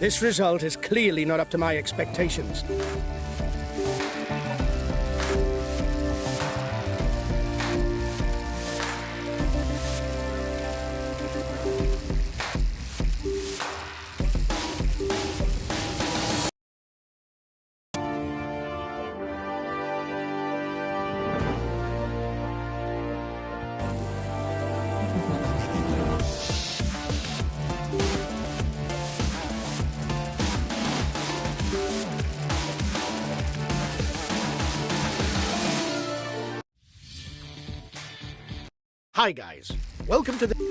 This result is clearly not up to my expectations. Hi guys, welcome to the...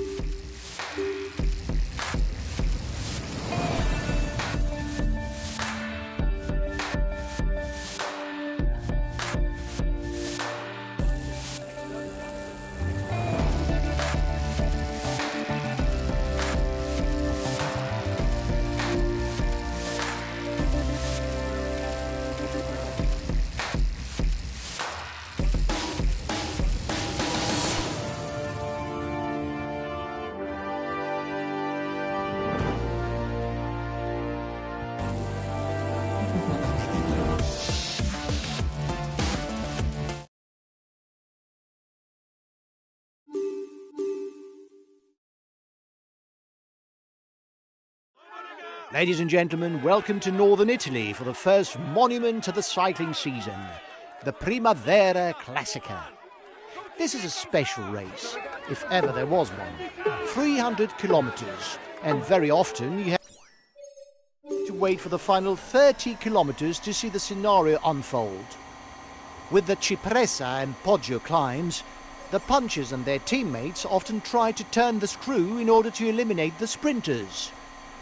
Ladies and gentlemen, welcome to Northern Italy for the first monument of the cycling season, the Primavera Classica. This is a special race, if ever there was one. 300 kilometres, and very often you have to wait for the final 30 kilometres to see the scenario unfold. With the Cipressa and Poggio climbs, the punchers and their teammates often try to turn the screw in order to eliminate the sprinters,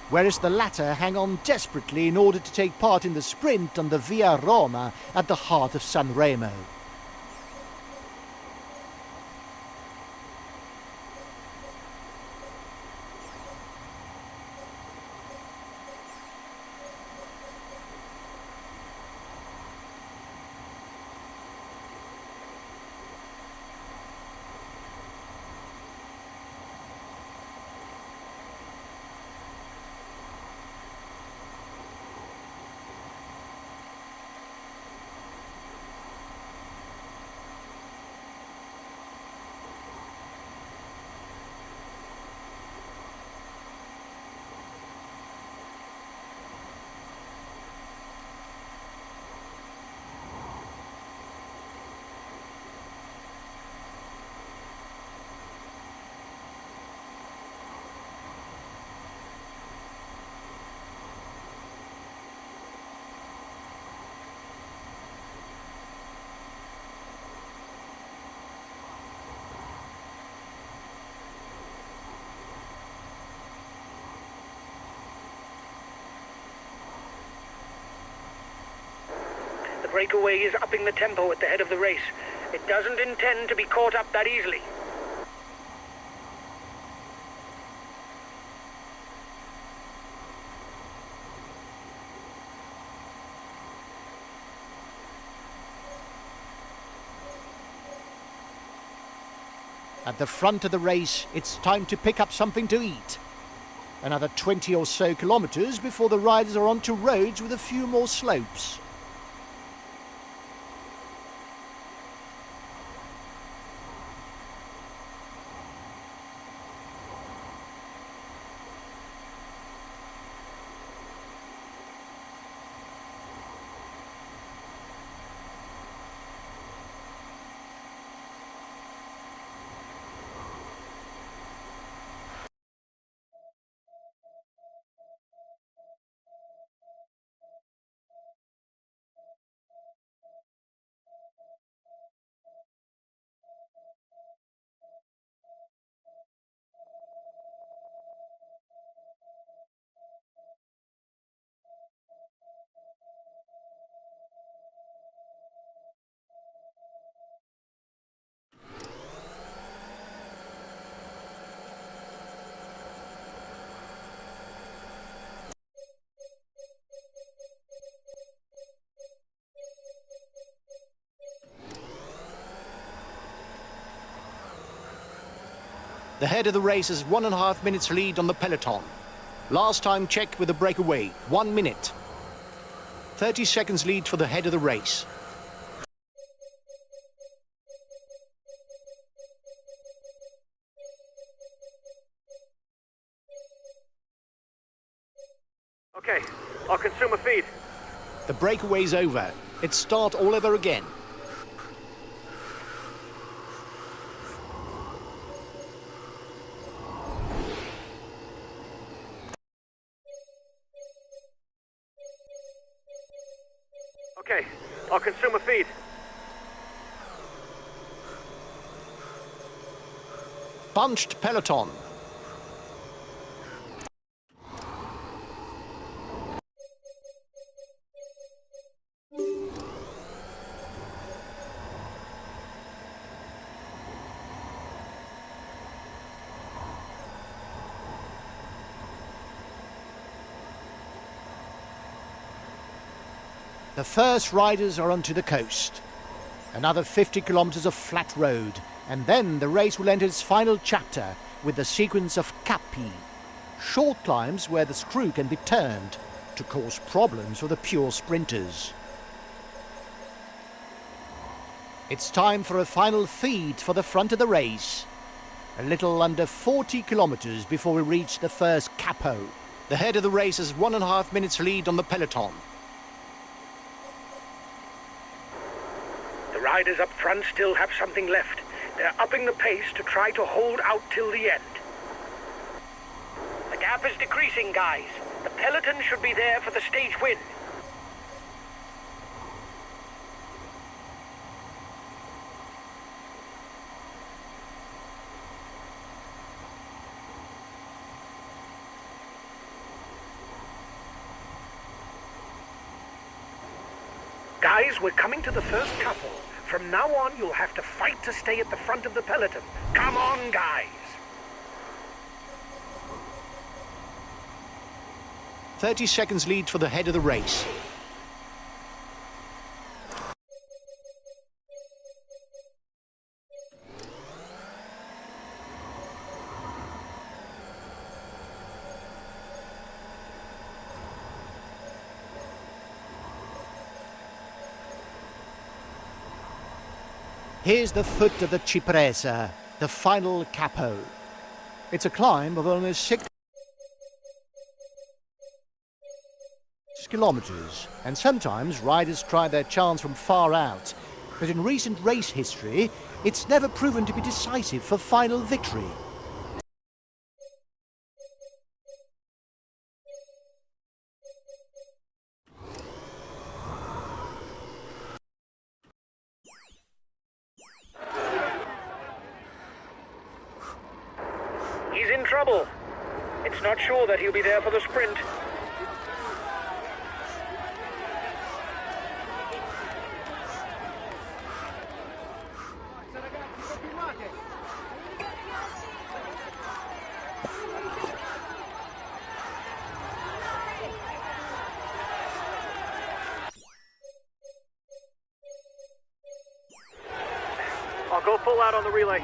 whereas the latter hang on desperately in order to take part in the sprint on the Via Roma at the heart of San Remo. The breakaway is upping the tempo at the head of the race. It doesn't intend to be caught up that easily. At the front of the race, it's time to pick up something to eat. Another 20 or so kilometres before the riders are onto roads with a few more slopes. The head of the race has 1.5 minutes lead on the peloton. Last time checked with the breakaway, 1 minute. 30 seconds lead for the head of the race. Okay, I'll consume a feed. The breakaway's over. It's start all over again. Okay, I'll consume a feed. Bunched peloton. The first riders are onto the coast. Another 50 kilometers of flat road, and then the race will enter its final chapter with the sequence of capi, short climbs where the screw can be turned to cause problems for the pure sprinters. It's time for a final feed for the front of the race. A little under 40 kilometers before we reach the first capo. The head of the race has 1.5 minutes lead on the peloton. The riders up front still have something left. They're upping the pace to try to hold out till the end. The gap is decreasing, guys. The peloton should be there for the stage win. Guys, we're coming to the first couple. From now on, you'll have to fight to stay at the front of the peloton. Come on, guys! 30 seconds lead for the head of the race. Here's the foot of the Cipresa, the final capo. It's a climb of almost 6 kilometers, and sometimes riders try their chance from far out. But in recent race history, it's never proven to be decisive for final victory. He's in trouble. It's not sure that he'll be there for the sprint. I'll go full out on the relay.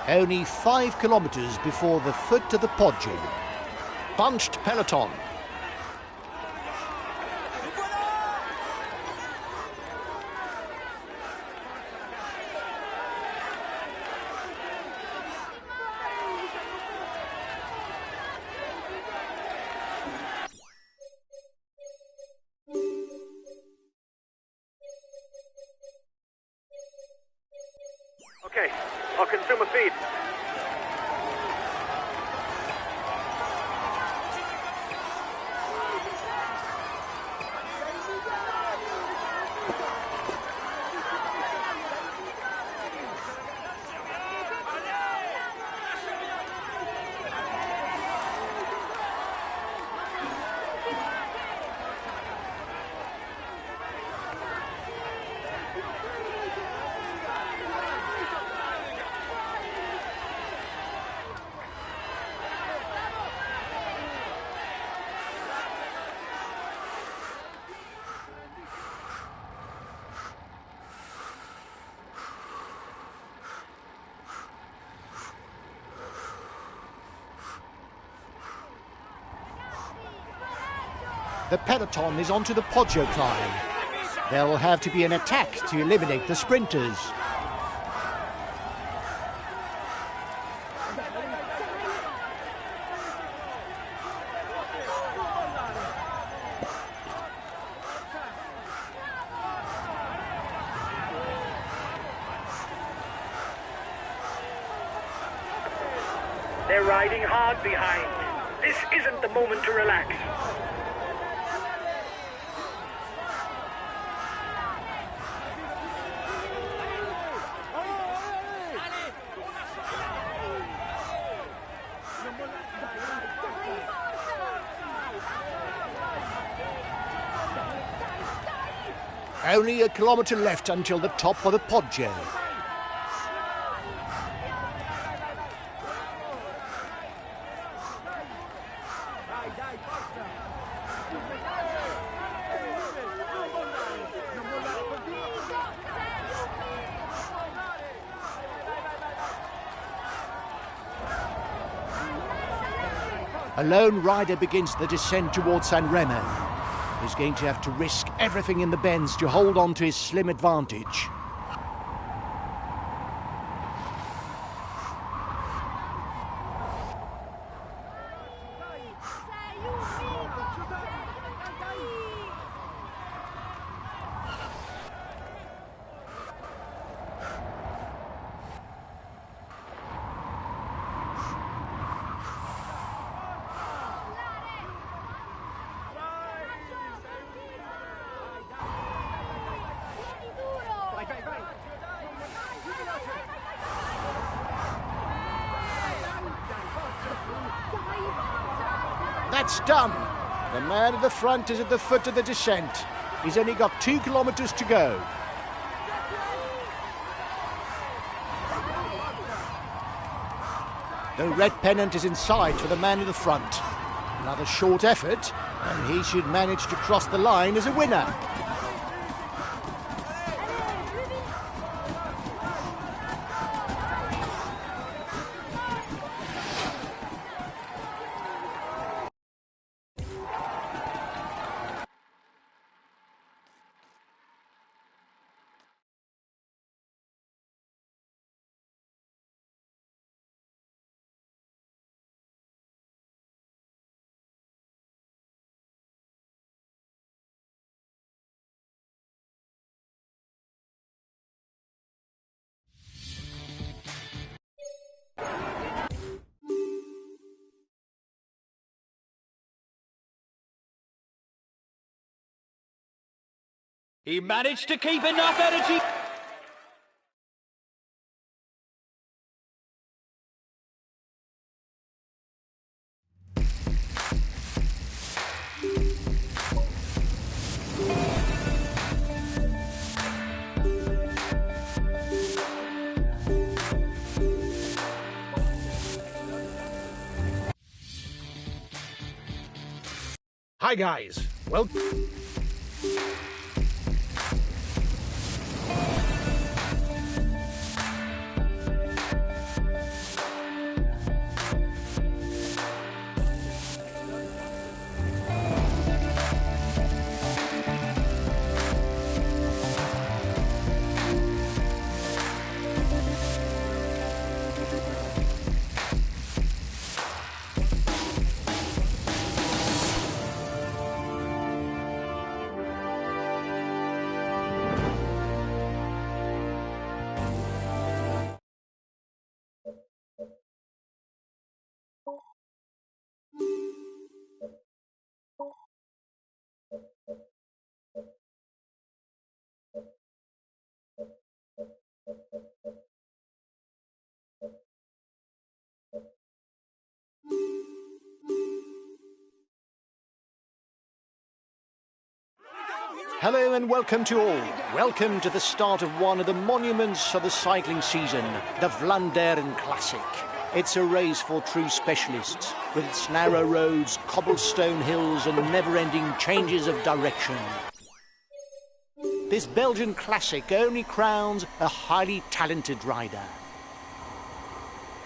Only 5 kilometers before the foot of the Poggio. Bunched peloton. Okay, I'll consume a feed. The peloton is onto the Poggio climb. There will have to be an attack to eliminate the sprinters. They're riding hard behind. This isn't the moment to relax. Only a kilometre left until the top of the Poggio. A lone rider begins the descent towards San Remo. He's going to have to risk everything in the bends to hold on to his slim advantage. That's done. The man at the front is at the foot of the descent. He's only got 2 kilometres to go. The red pennant is in sight for the man in the front. Another short effort, and he should manage to cross the line as a winner. He managed to keep enough energy. Hi guys, well... Hello and welcome to all. Welcome to the start of one of the monuments of the cycling season, the Vlaanderen Classic. It's a race for true specialists, with its narrow roads, cobblestone hills and never-ending changes of direction. This Belgian classic only crowns a highly talented rider.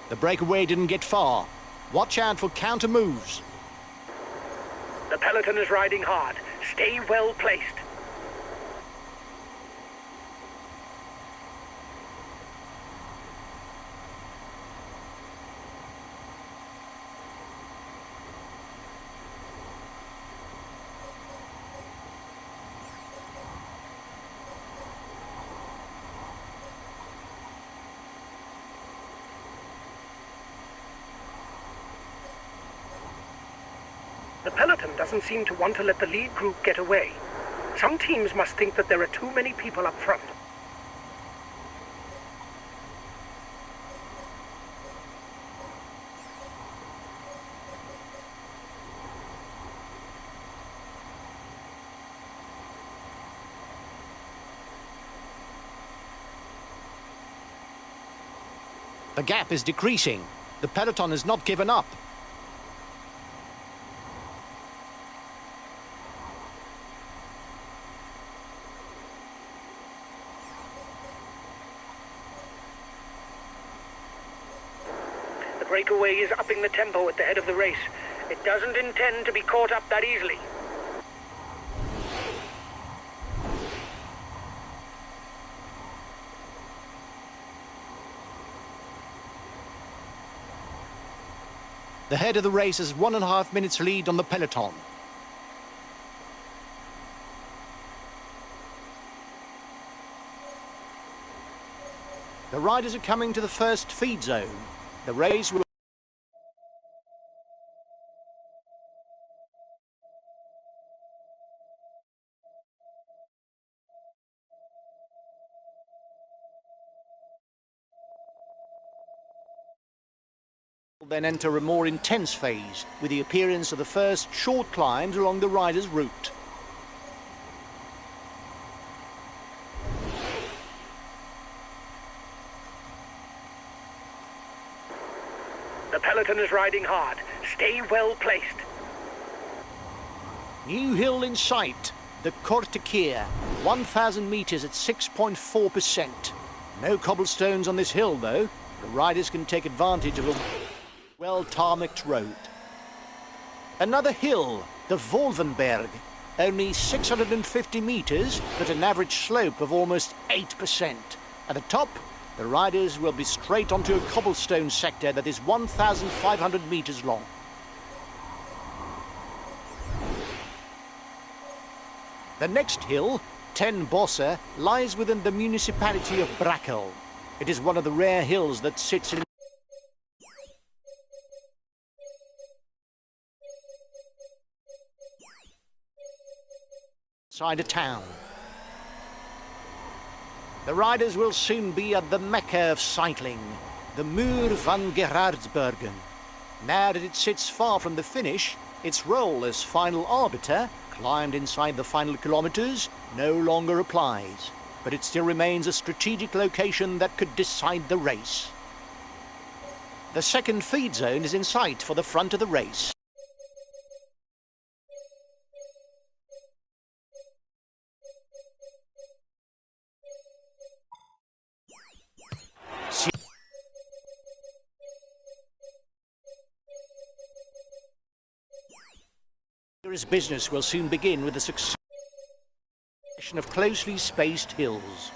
The breakaway didn't get far. Watch out for counter moves. The peloton is riding hard. Stay well placed. The peloton doesn't seem to want to let the lead group get away. Some teams must think that there are too many people up front. The gap is decreasing. The peloton has not given up. The breakaway is upping the tempo at the head of the race. It doesn't intend to be caught up that easily. The head of the race has 1.5 minutes lead on the peloton. The riders are coming to the first feed zone. The race will... then enter a more intense phase with the appearance of the first short climbs along the rider's route. The peloton is riding hard. Stay well placed. New hill in sight, the Contender, 1,000 metres at 6.4%. No cobblestones on this hill though. The riders can take advantage of a well-tarmacked road. Another hill, the Wolvenberg, only 650 metres, but an average slope of almost 8%. At the top, the riders will be straight onto a cobblestone sector that is 1,500 metres long. The next hill, Ten Bosse, lies within the municipality of Brakel. It is one of the rare hills that sits inside a town. The riders will soon be at the Mecca of cycling, the Muur van Gerardsbergen. Now that it sits far from the finish, its role as final arbiter, climbed inside the final kilometres, no longer applies. But it still remains a strategic location that could decide the race. The second feed zone is in sight for the front of the race. Serious business will soon begin with the succession of closely spaced hills.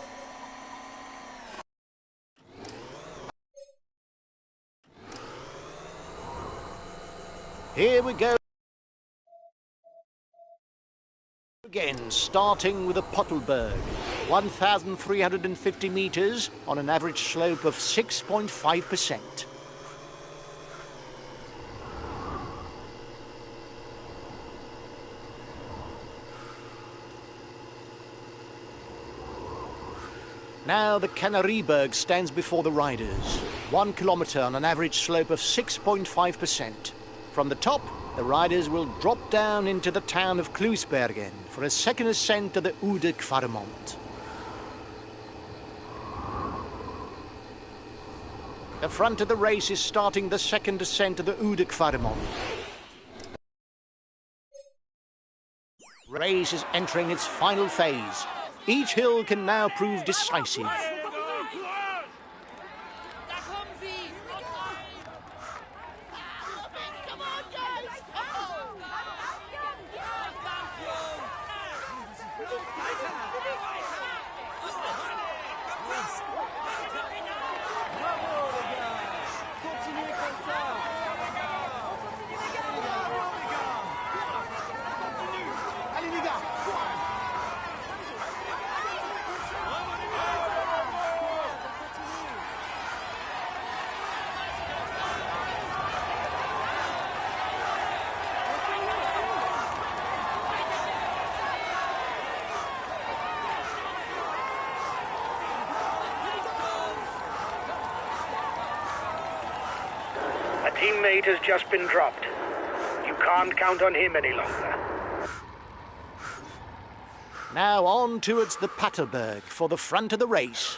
Here we go again, starting with a Pottelberg, 1,350 metres on an average slope of 6.5%. Now the Canarieberg stands before the riders, 1 kilometre on an average slope of 6.5%. From the top, the riders will drop down into the town of Kluisbergen for a second ascent to the Oude Kvaremont. The front of the race is starting the second ascent to the Oude Kvaremont. The race is entering its final phase. Each hill can now prove decisive. has just been dropped. You can't count on him any longer. Now on towards the Paterberg for the front of the race.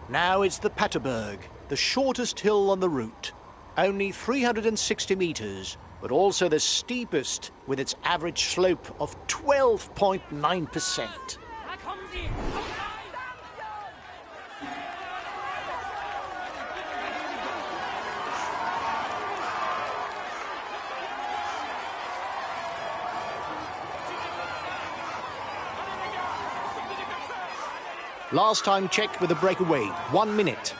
Now it's the Paterberg, the shortest hill on the route. Only 360 metres, but also the steepest with its average slope of 12.9%. Last time checked with a breakaway, 1 minute.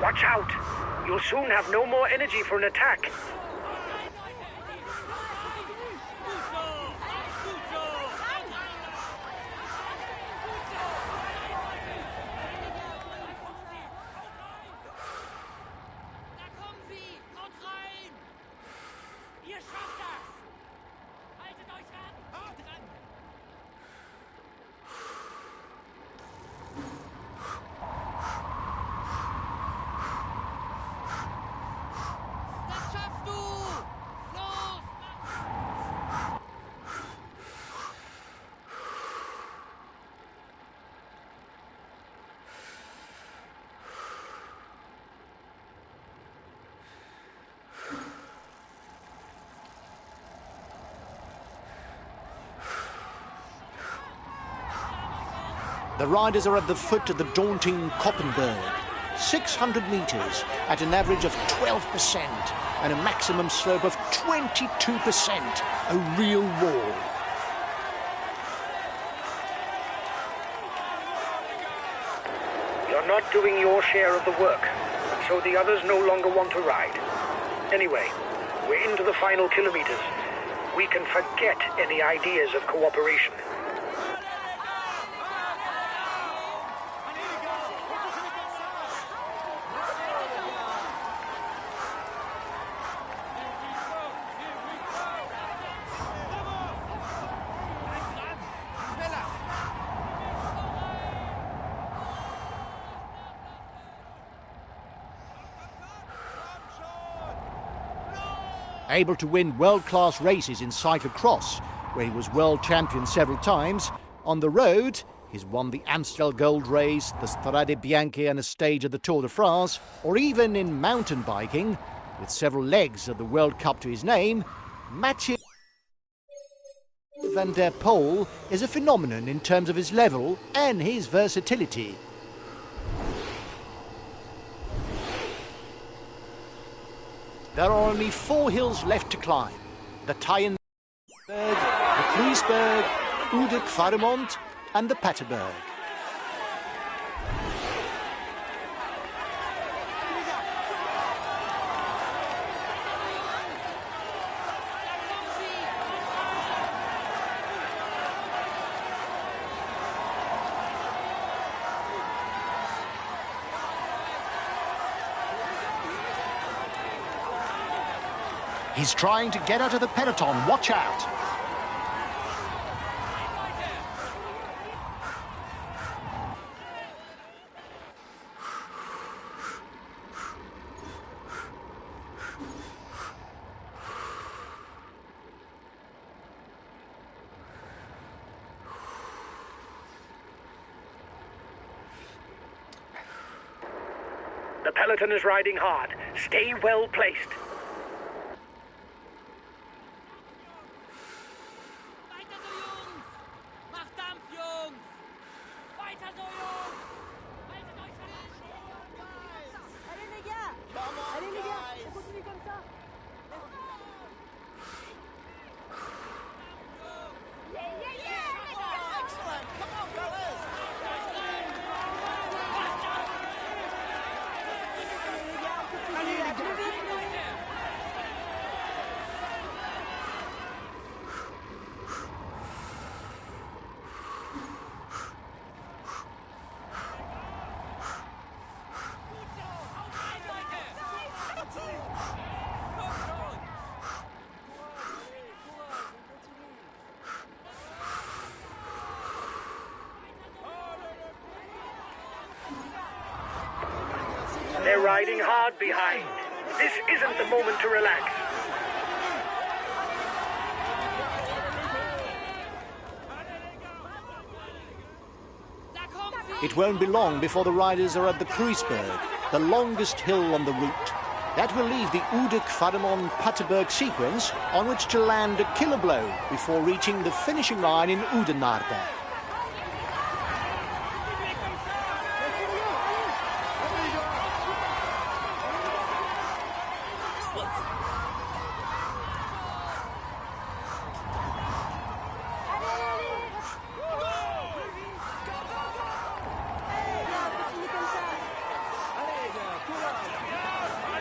Watch out! You'll soon have no more energy for an attack. The riders are at the foot of the daunting Koppenberg, 600 metres at an average of 12% and a maximum slope of 22%, a real wall. You're not doing your share of the work, and so the others no longer want to ride. Anyway, we're into the final kilometres. We can forget any ideas of cooperation. Able to win world-class races in cyclocross, where he was world champion several times. On the road, he's won the Amstel Gold Race, the Strade Bianche and a stage of the Tour de France, or even in mountain biking, with several legs of the World Cup to his name. Mathieu van der Poel is a phenomenon in terms of his level and his versatility. There are only 4 hills left to climb: the Tyenberg, the Kruisberg, Oude Kwaremont and the Paterberg. He's trying to get out of the peloton. Watch out. The peloton is riding hard. Stay well placed. riding hard behind. This isn't the moment to relax. It won't be long before the riders are at the Kruisberg, the longest hill on the route. That will leave the Oude-Kvaremon-Paterberg sequence on which to land a killer blow before reaching the finishing line in Oudenaarde.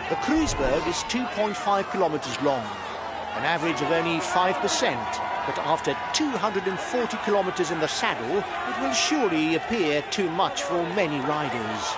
The Kruisberg is 2.5 kilometers long, an average of only 5%, but after 240 kilometers in the saddle, it will surely appear too much for many riders.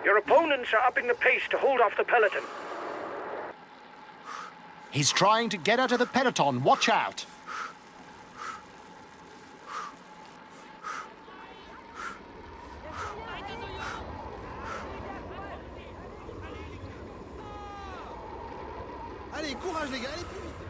Your opponents are upping the pace to hold off the peloton. He's trying to get out of the peloton. Watch out. Allez, courage les gars, allez plus vite.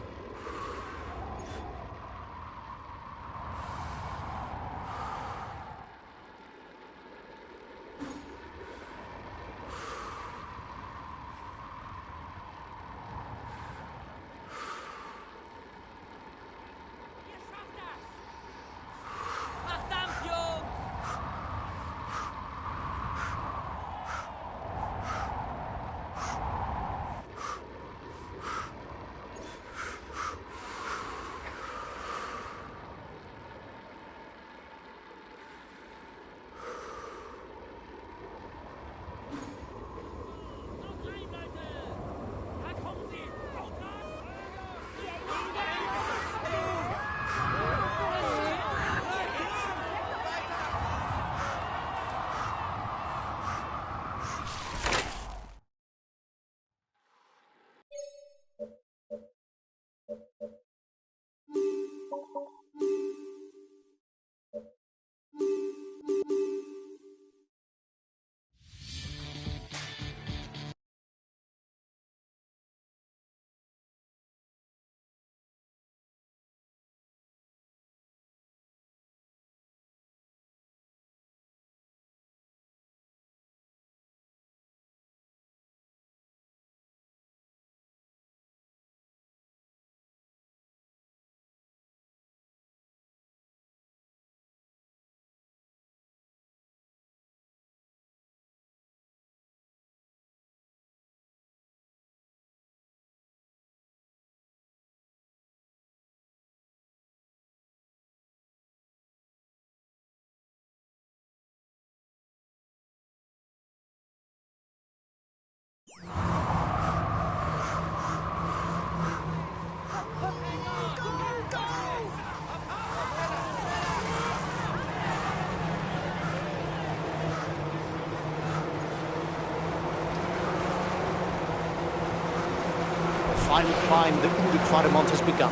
The final climb the Oude-Kvaremont has begun.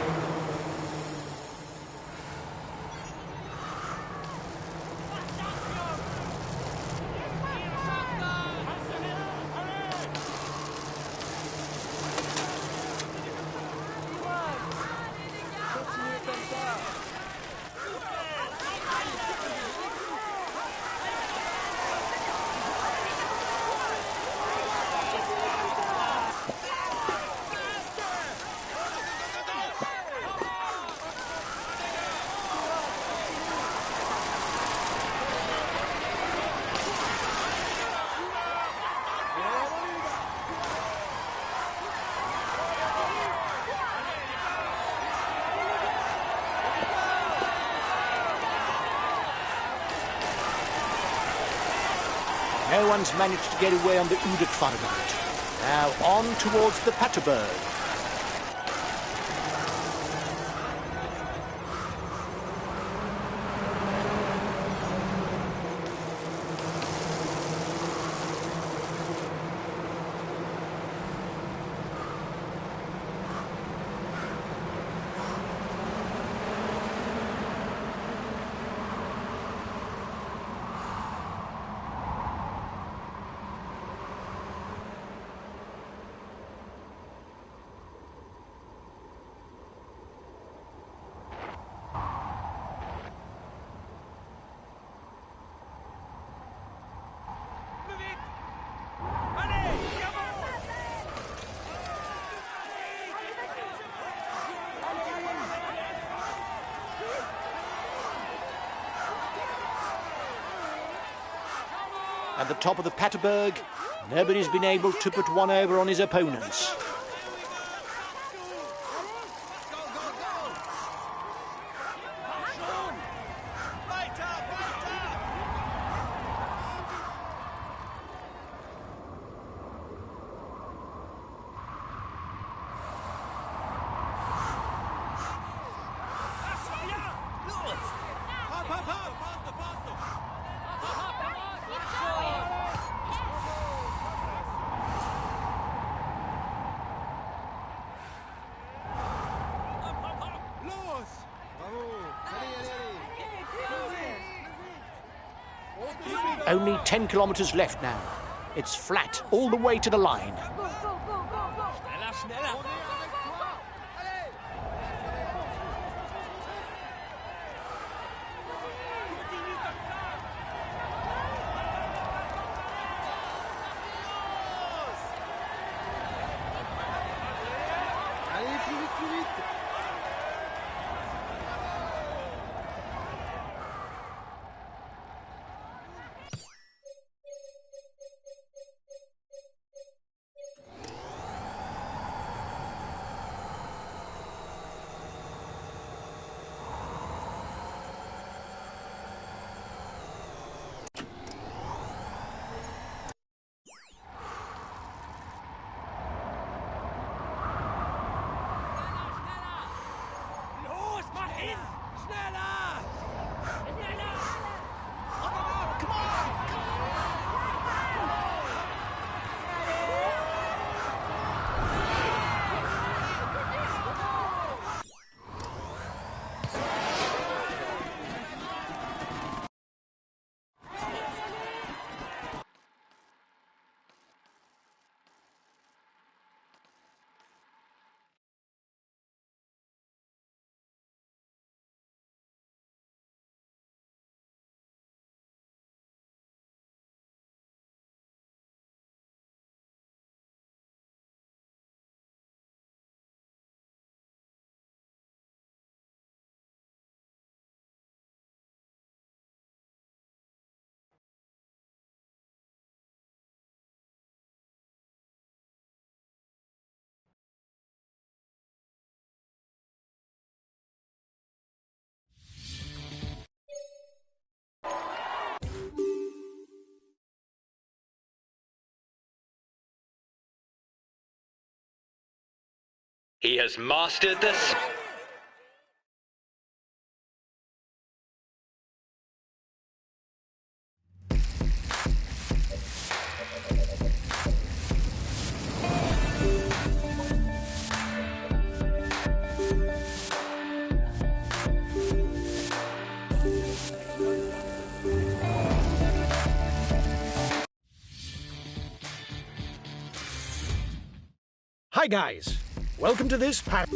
Everyone's managed to get away on the Udetfargard. Now on towards the Paterberg. At the top of the Paterberg, nobody's been able to put one over on his opponents. Only 10 kilometres left now. It's flat all the way to the line. He has mastered this. Hi guys, welcome to this pack.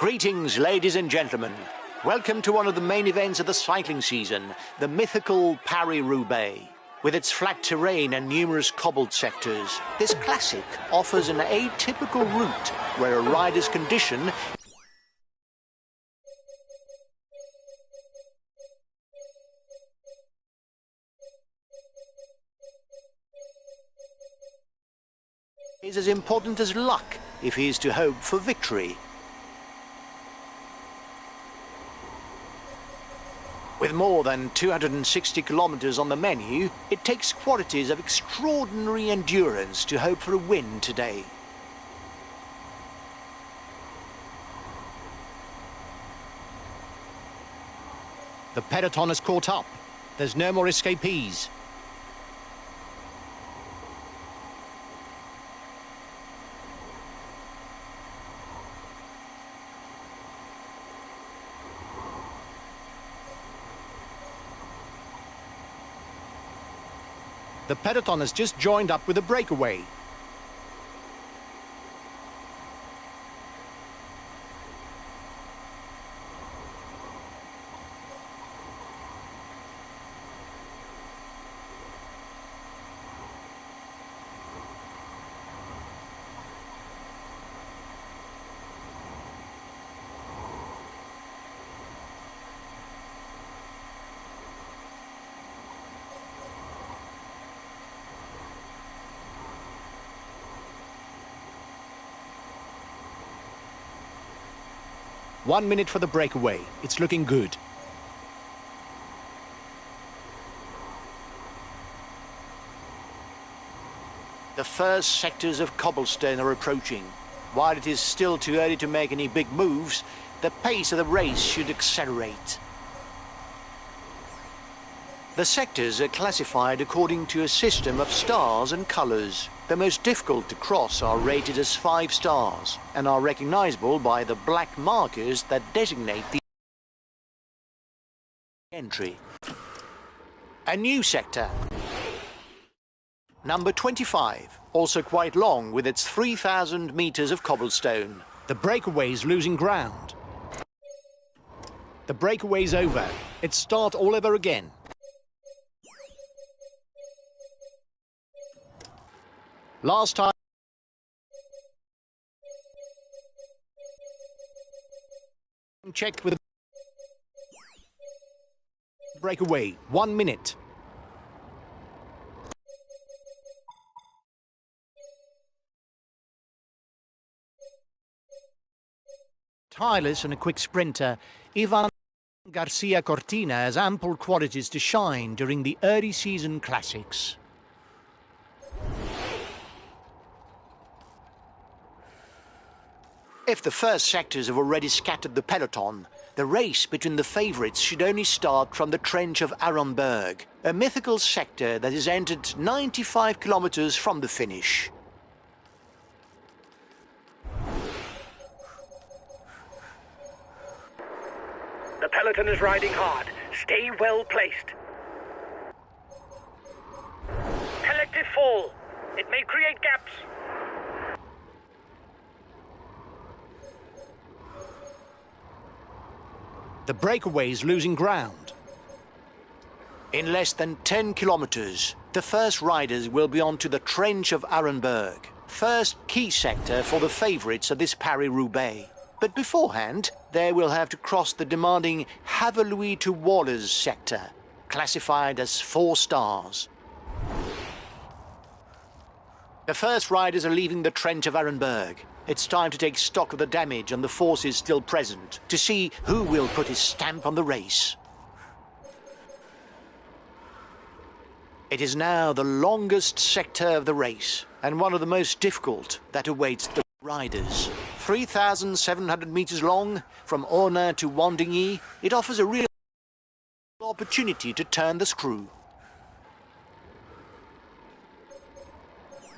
Greetings, ladies and gentlemen. Welcome to one of the main events of the cycling season, the mythical Paris-Roubaix. With its flat terrain and numerous cobbled sectors, this classic offers an atypical route where a rider's condition is as important as luck if he is to hope for victory. With more than 260 kilometers on the menu, it takes qualities of extraordinary endurance to hope for a win today. The peloton has caught up. There's no more escapees. The peloton has just joined up with a breakaway. One minute for the breakaway. It's looking good. The first sectors of cobblestone are approaching. While it is still too early to make any big moves, the pace of the race should accelerate. The sectors are classified according to a system of stars and colours. The most difficult to cross are rated as 5 stars and are recognizable by the black markers that designate the entry. A new sector. Number 25, also quite long with its 3,000 meters of cobblestone. The breakaway is losing ground. The breakaway's over. It starts all over again. Last time. Checked with a breakaway. 1 minute. Tireless and a quick sprinter, Ivan Garcia Cortina has ample qualities to shine during the early season classics. If the first sectors have already scattered the peloton, the race between the favourites should only start from the trench of Arenberg, a mythical sector that is entered 95 kilometres from the finish. The peloton is riding hard. Stay well placed. Collective fall. It may create gaps. The breakaway is losing ground. In less than 10 kilometres, the first riders will be onto the trench of Arenberg, first key sector for the favourites of this Paris-Roubaix. But beforehand, they will have to cross the demanding Haveluy to Wallers sector, classified as 4 stars. The first riders are leaving the trench of Arenberg. It's time to take stock of the damage and the forces still present, to see who will put his stamp on the race. It is now the longest sector of the race, and one of the most difficult that awaits the riders. 3,700 meters long, from Ornain to Wandigny, it offers a real opportunity to turn the screw.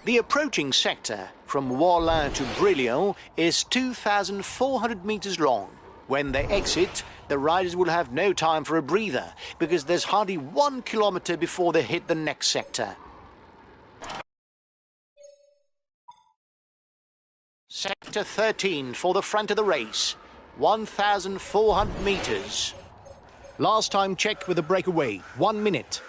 The approaching sector, from Warlin to Brillion, is 2,400 meters long. When they exit, the riders will have no time for a breather, because there's hardly 1 kilometer before they hit the next sector. Sector 13 for the front of the race. 1,400 metres. Last time check with the breakaway, 1 minute.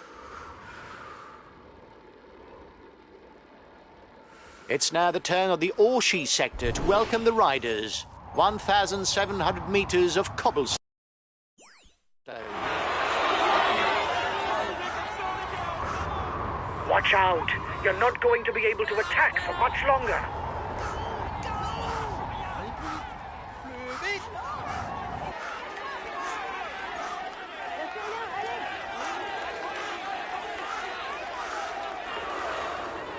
It's now the turn of the Orshi sector to welcome the riders. 1,700 metres of cobblestone. Watch out! You're not going to be able to attack for much longer.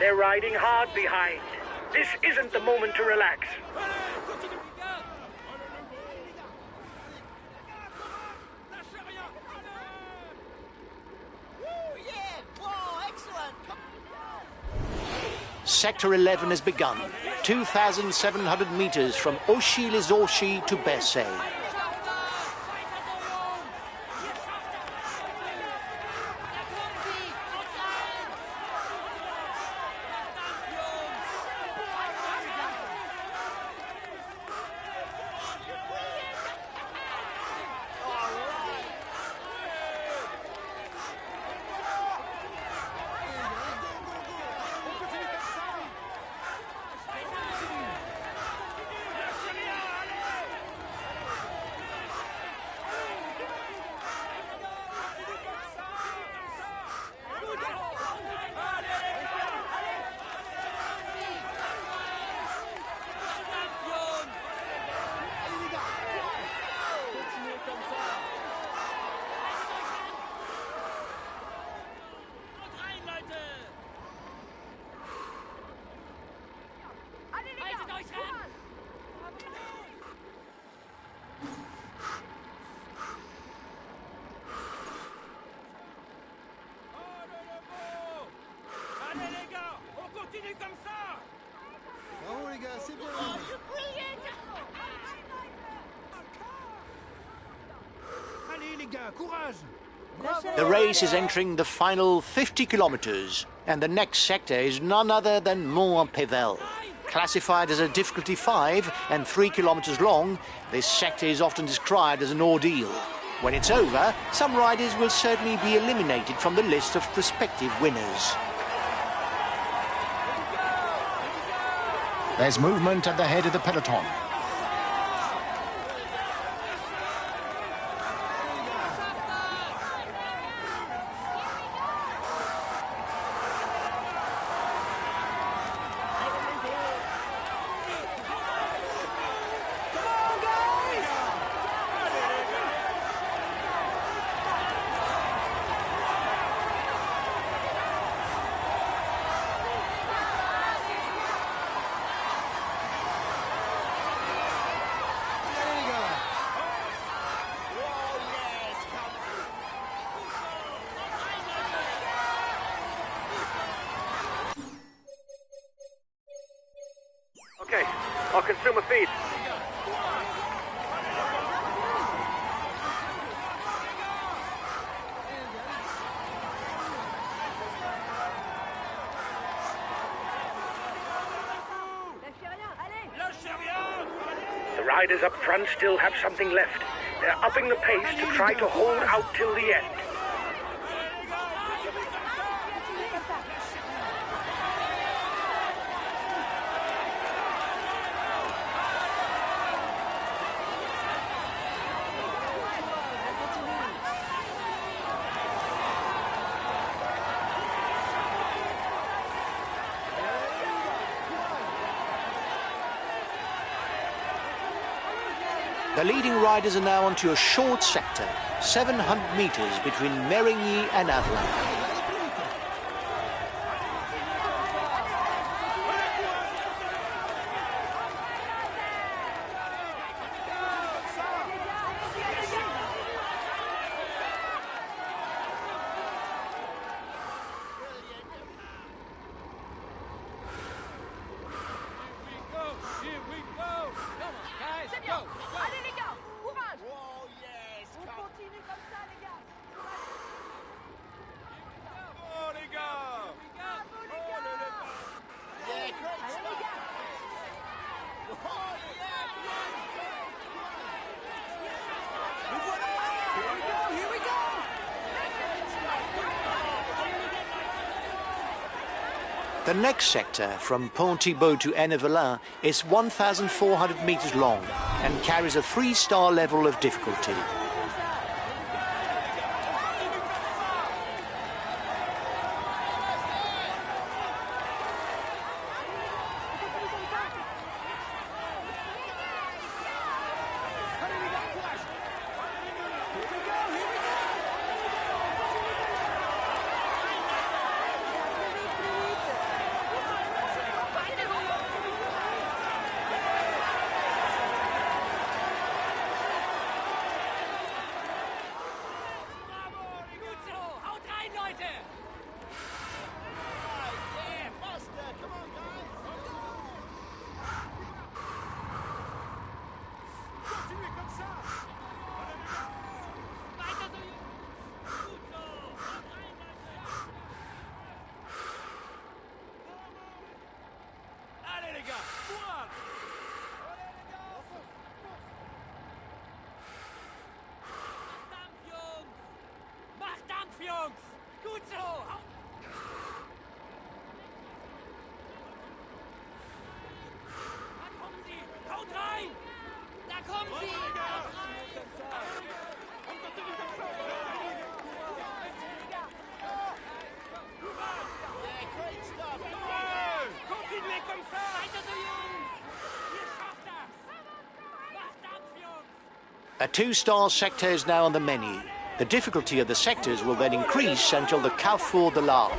They're riding hard behind. This isn't the moment to relax. Sector 11 has begun. 2,700 metres from Orshi-les-Orshi to Bercy. The race is entering the final 50 kilometres, and the next sector is none other than Mont-en-Pévèle. Classified as a difficulty 5 and 3 kilometres long, this sector is often described as an ordeal. When it's over, some riders will certainly be eliminated from the list of prospective winners. There's movement at the head of the peloton. Okay, I'll consume a feed. The riders up front still have something left. They're upping the pace to try to hold out till the end. The leading riders are now onto a short sector, 700 metres between Mérigny and Avlan. The next sector, from Pont-Thibault to Ennevelin, is 1,400 meters long and carries a 3-star level of difficulty. Gut so! Da kommen sie! Haut rein! Da kommen sie! Haut rein! Continuez comme ça! Weiter so, Jungs! Ihr schafft das! Macht Dampf, Jungs! A 2-star sector is now on the menu. The difficulty of the sectors will then increase until the Carrefour de l'Arbre.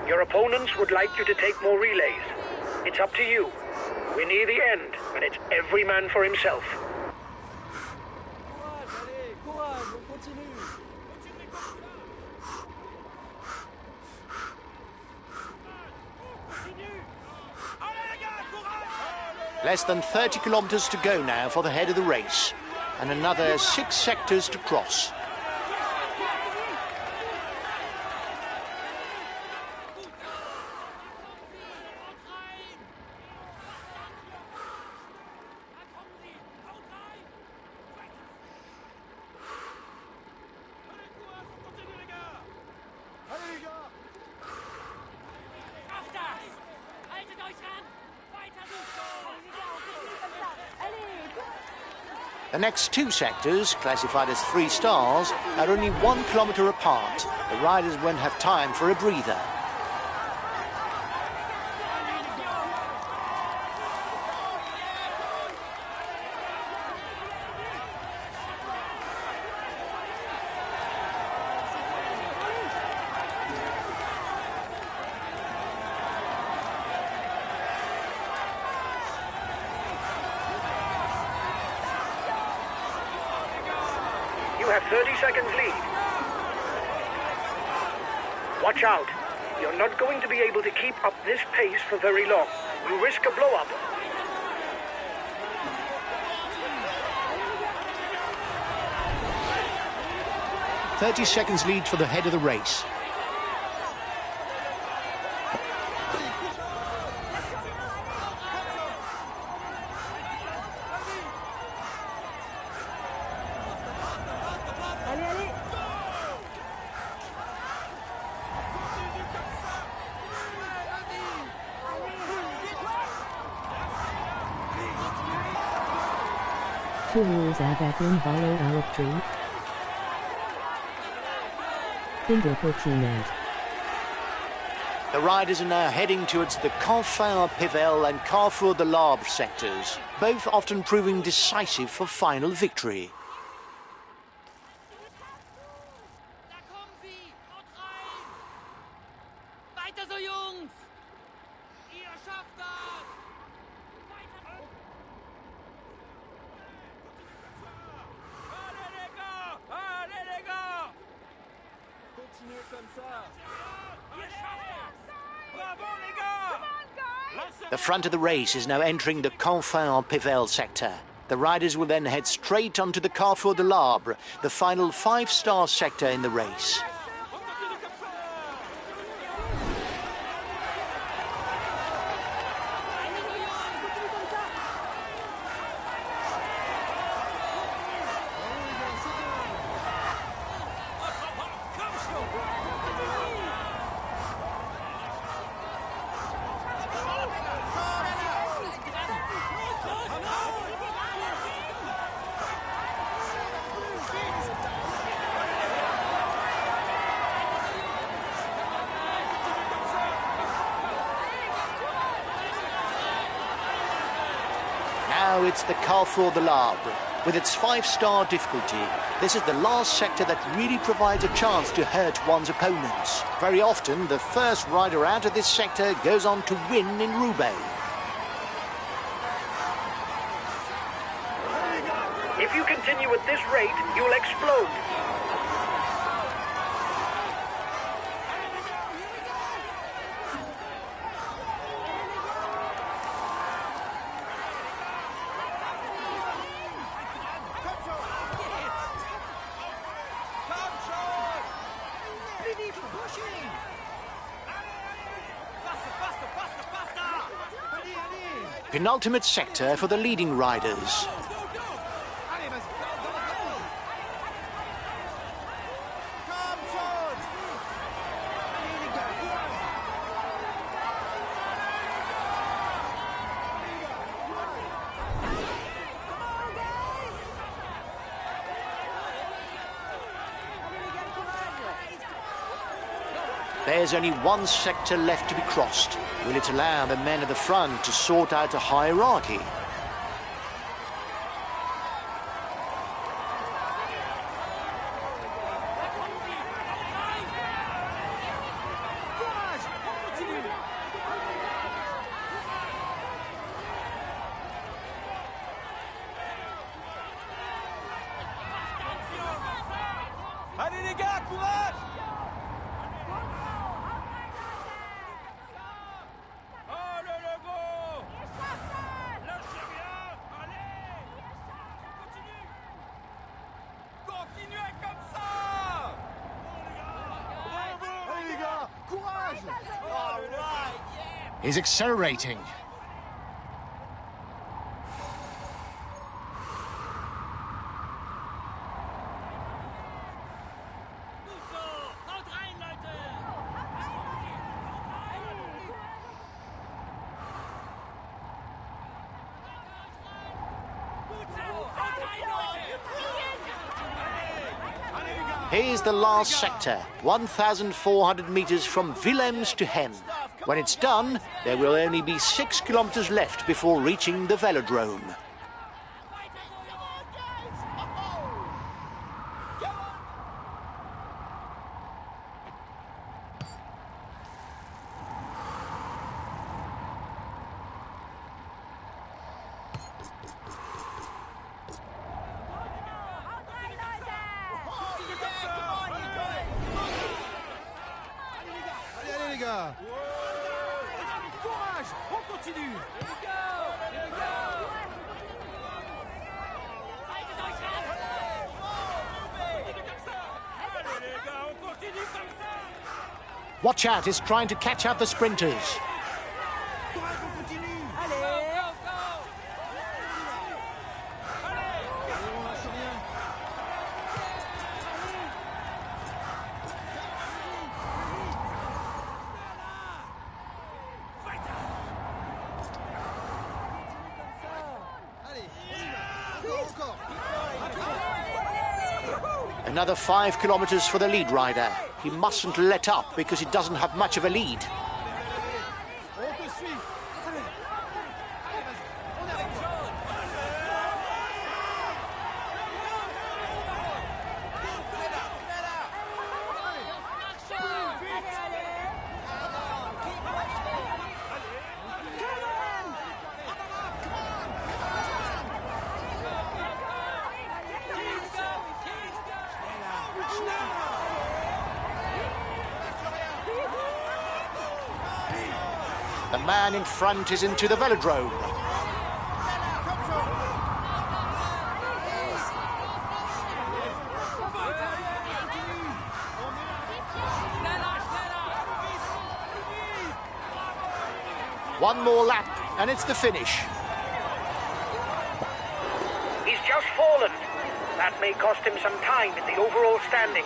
Your opponents would like you to take more relays. It's up to you. We're near the end, and it's every man for himself. Less than 30 kilometers to go now for the head of the race, and another 6 sectors to cross. The next 2 sectors, classified as 3 stars, are only 1 kilometer apart. The riders won't have time for a breather. You have 30 seconds lead. Watch out. You're not going to be able to keep up this pace for very long. You risk a blow-up. "30 seconds lead for the head of the race." Two rules avec un volant électrique. Bingo Fortunate. The riders are now heading towards the Confins-Pével and Carrefour de l'Arbre sectors, both often proving decisive for final victory. Da kommen sie! Haut rein! Weiter so, Jungs! Ihr schafft das! Weiter so! Allez les gars! Allez les gars! Continuez comme ça! The front of the race is now entering the Confins-en-Pévèle sector. The riders will then head straight onto the Carrefour de l'Arbre, the final 5-star sector in the race. Now it's the Carrefour de l'Arbre. With its 5-star difficulty, this is the last sector that really provides a chance to hurt one's opponents. Very often, the first rider out of this sector goes on to win in Roubaix. If you continue at this rate, you'll explode. Penultimate sector for the leading riders. There's only one sector left to be crossed. Will it allow the men at the front to sort out a hierarchy? Allez les gars, courage! Oh le logo! Lâchez rien! Allez! Continuez comme ça! Allez les gars, courage! All right, yeah! He's accelerating. Haut rein, Leute! Gut so! Haut rein, Leute! Here's the last sector, 1,400 metres from Willems to Hem. When it's done, there will only be 6 kilometres left before reaching the velodrome. Allez les gars. Courage! On continue! Allez les gars, on continue comme ça! Watch out, he's trying to catch up the sprinters. Courage, on continue! Allez! Go, go, go! On lâche rien. Allez, on y va. Encore. Another 5 kilometres for the lead rider. He mustn't let up because he doesn't have much of a lead. On te suit. Allez. Allez, vas-y. On est avec toi. The man in front is into the velodrome. One more lap and it's the finish. He's just fallen. That may cost him some time in the overall standings.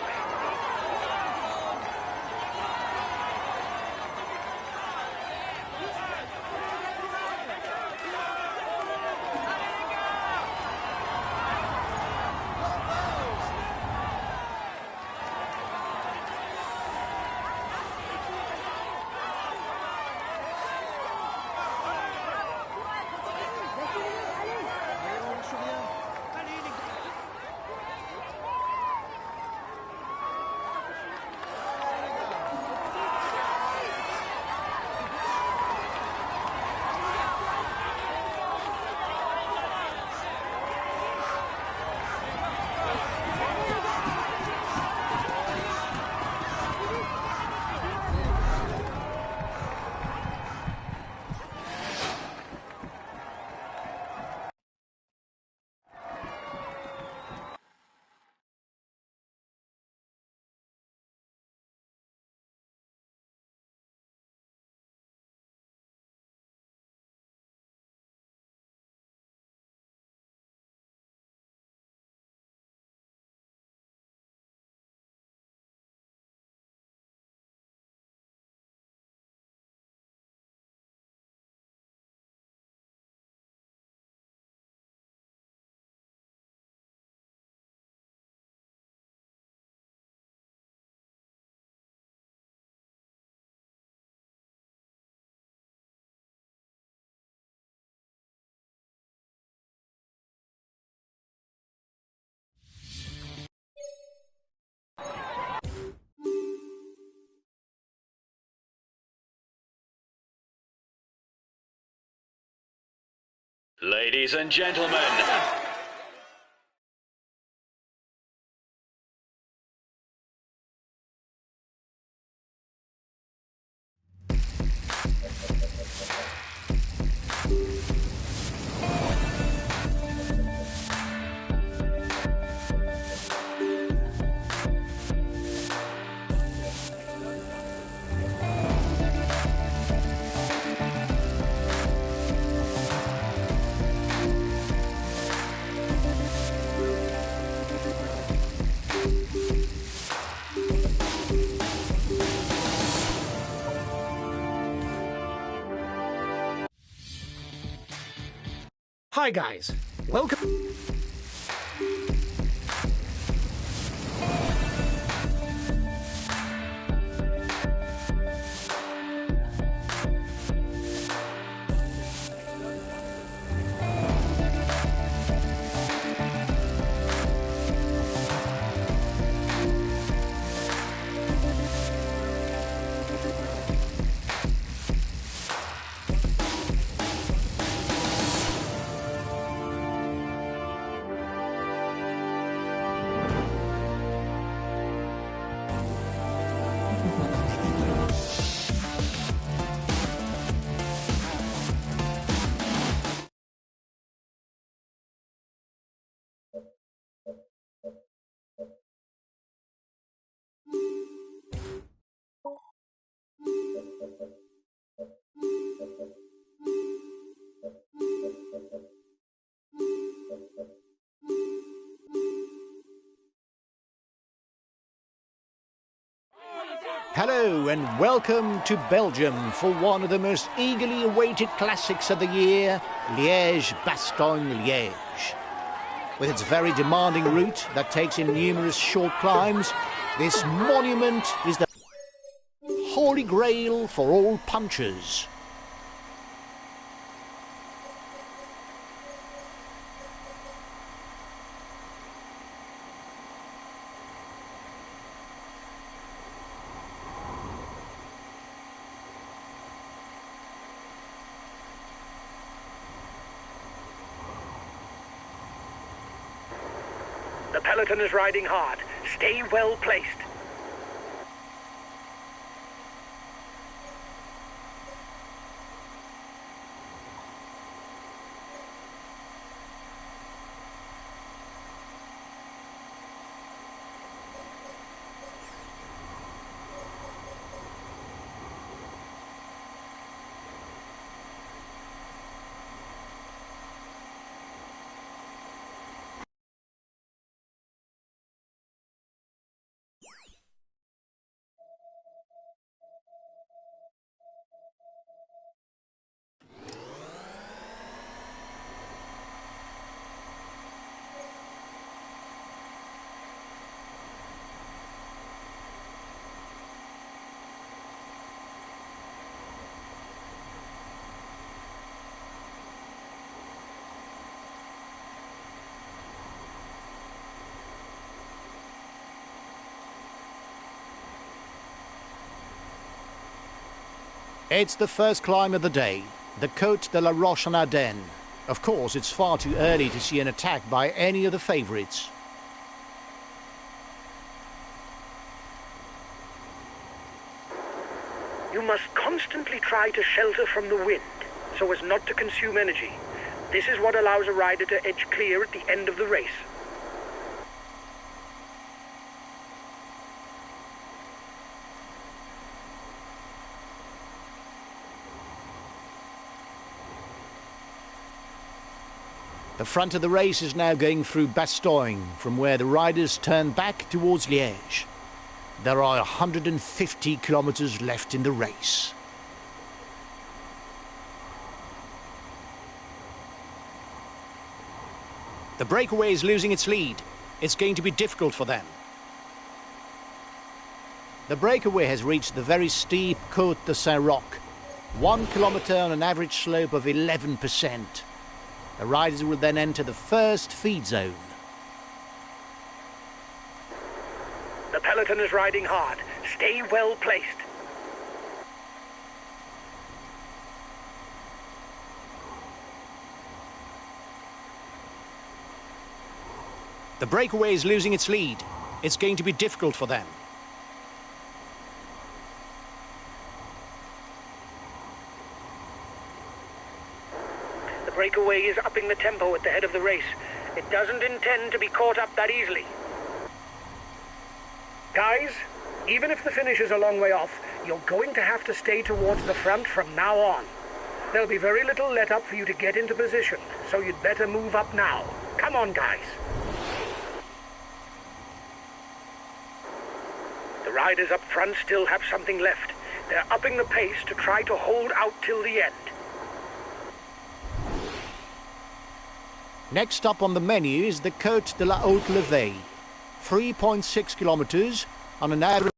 Ladies and gentlemen, Hi guys, welcome. Hello and welcome to Belgium for one of the most eagerly awaited classics of the year, Liège-Bastogne-Liège. With its very demanding route that takes in numerous short climbs, this monument is the holy grail for all punchers. The peloton is riding hard. Stay well placed. It's the first climb of the day, the Côte de la Roche en Ardenne. Of course, it's far too early to see an attack by any of the favourites. You must constantly try to shelter from the wind, so as not to consume energy. This is what allows a rider to edge clear at the end of the race. The front of the race is now going through Bastogne, from where the riders turn back towards Liège. There are 150 kilometers left in the race. The breakaway is losing its lead. It's going to be difficult for them. The breakaway has reached the very steep Côte de Saint-Roch, 1 kilometer on an average slope of 11%. The riders will then enter the first feed zone. The peloton is riding hard. Stay well placed. The breakaway is losing its lead. It's going to be difficult for them. The breakaway is upping the tempo at the head of the race. It doesn't intend to be caught up that easily. Guys, even if the finish is a long way off, you're going to have to stay towards the front from now on. There'll be very little let up for you to get into position, so you'd better move up now. Come on, guys. The riders up front still have something left. They're upping the pace to try to hold out till the end. Next up on the menu is the Côte de la Haute Levée, 3.6 kilometers on an average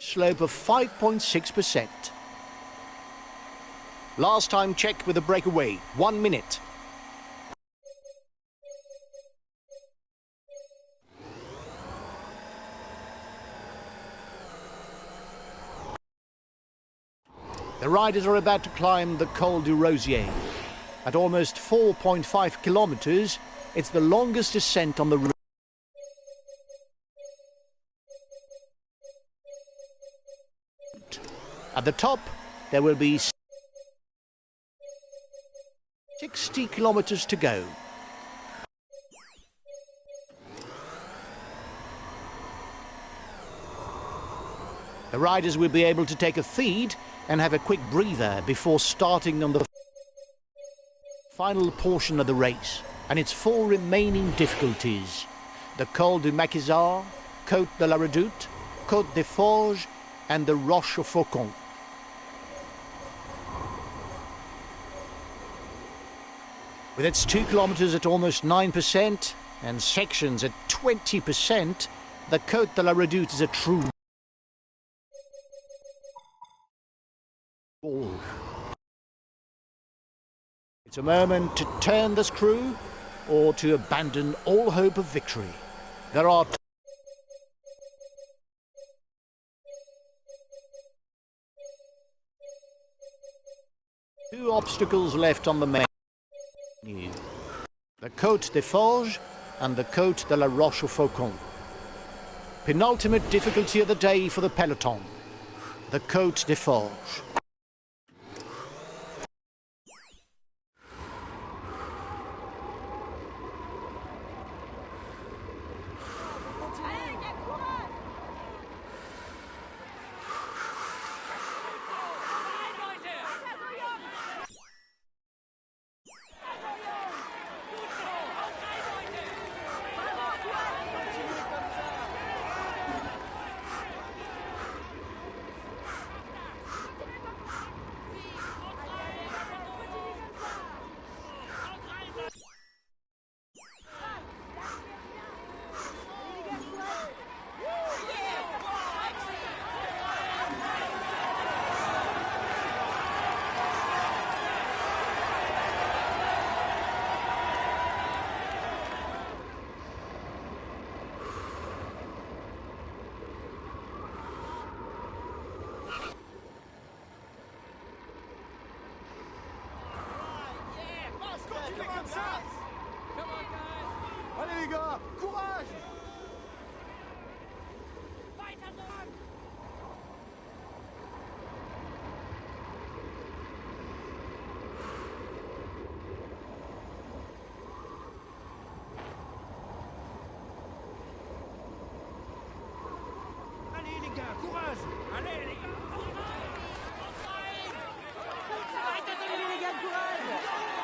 slope of 5.6%. Last time checked with the breakaway, 1 minute. The riders are about to climb the Col du Rosier. At almost 4.5 kilometers, it's the longest descent on the route. At the top, there will be 60 kilometers to go. The riders will be able to take a feed and have a quick breather before starting on the final portion of the race and its 4 remaining difficulties: the Col du Maquisard, Côte de la Redoute, Côte des Forges and the Roche au Faucon. With its 2 kilometers at almost 9% and sections at 20%, the Côte de la Redoute is a true ball. It's a moment to turn the screw or to abandon all hope of victory. There are 2 obstacles left on the menu. The Côte des Forges and the Côte de la Roche au Faucon. Penultimate difficulty of the day for the peloton, the Côte des Forges.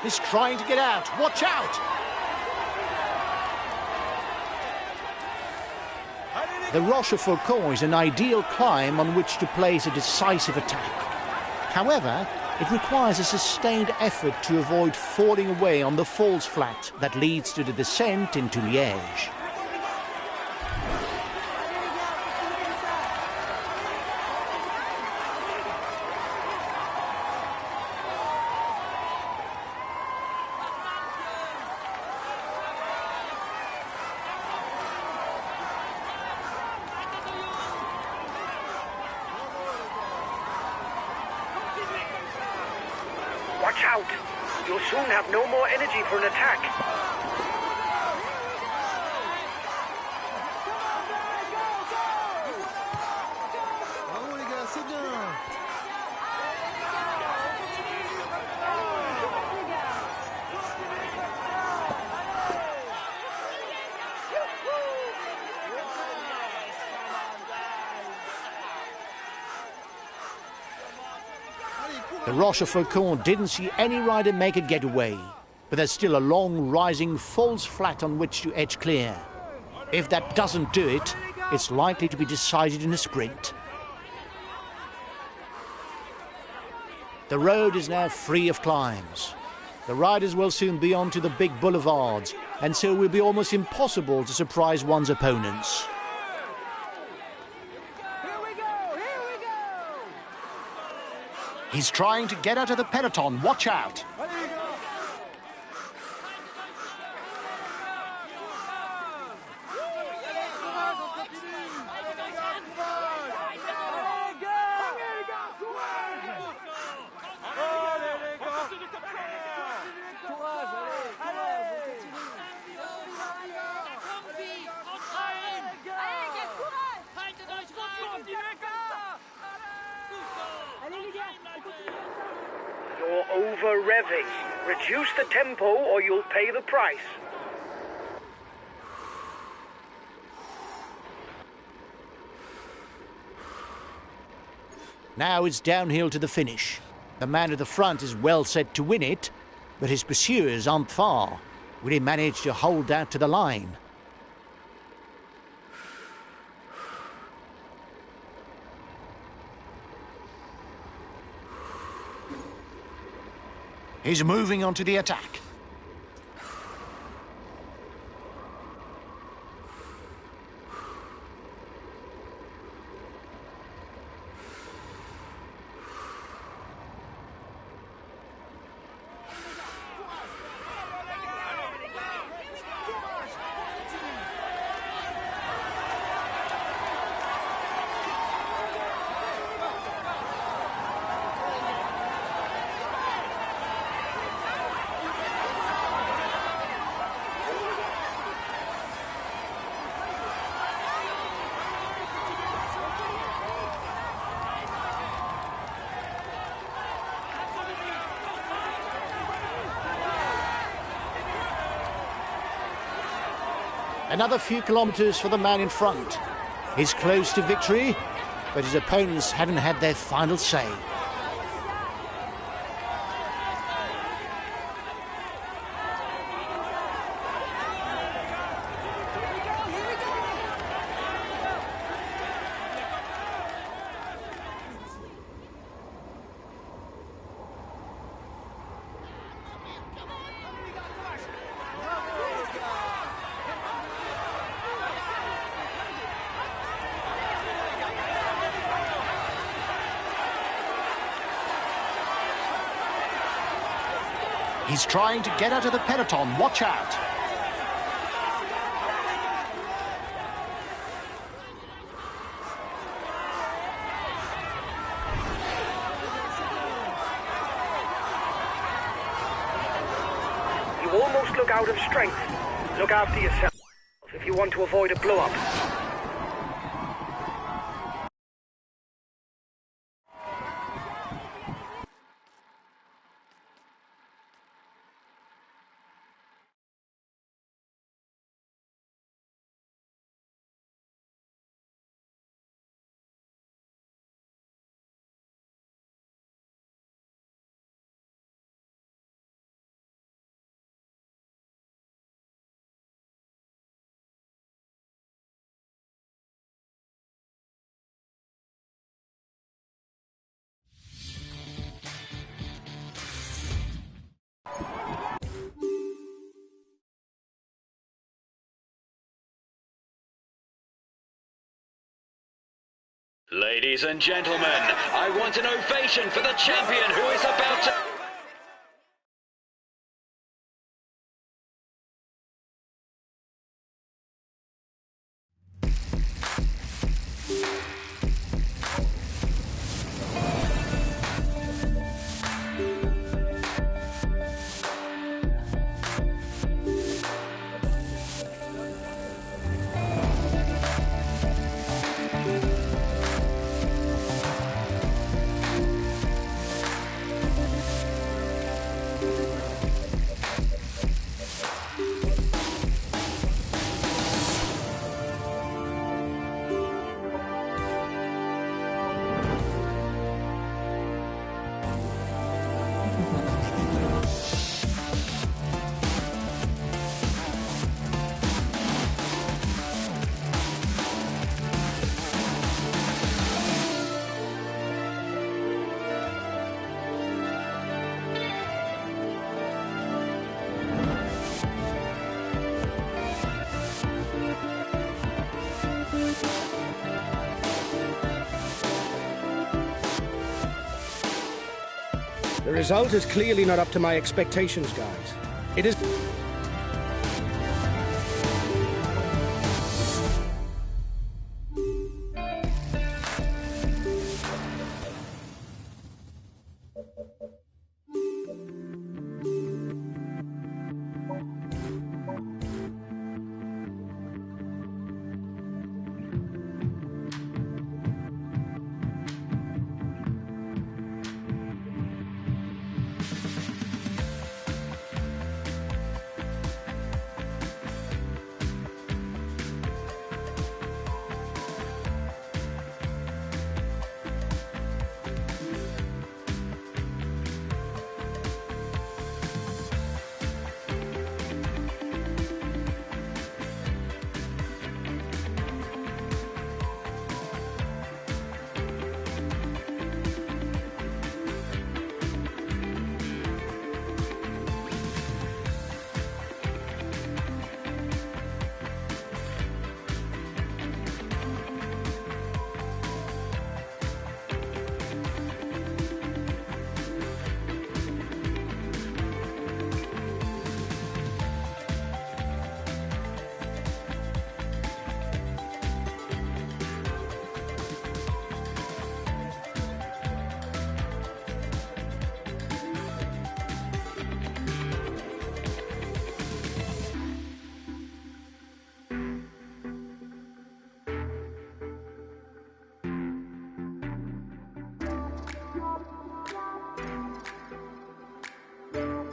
is trying to get out. Watch out! The Rochefoucauld is an ideal climb on which to place a decisive attack. However, it requires a sustained effort to avoid falling away on the falls flat that leads to the descent into Liège. Watch out! You'll soon have no more energy for an attack. Bravo les gars, c'est bien. The Rochefoucauld didn't see any rider make a getaway, but there's still a long rising falls flat on which to edge clear. If that doesn't do it, it's likely to be decided in a sprint. The road is now free of climbs. The riders will soon be onto the big boulevards, and so it will be almost impossible to surprise one's opponents. He's trying to get out of the peloton. Watch out. You're over-revving. Reduce the tempo or you'll pay the price. Now it's downhill to the finish. The man at the front is well set to win it, but his pursuers aren't far. Will he manage to hold out to the line? He's moving on to the attack. Another few kilometres for the man in front. He's close to victory, but his opponents haven't had their final say. He's trying to get out of the peloton. Watch out. You almost look out of strength. Look after yourself if you want to avoid a blow-up. Ladies and gentlemen, I want an ovation for the champion who is about to... The result is clearly not up to my expectations, guys. It is...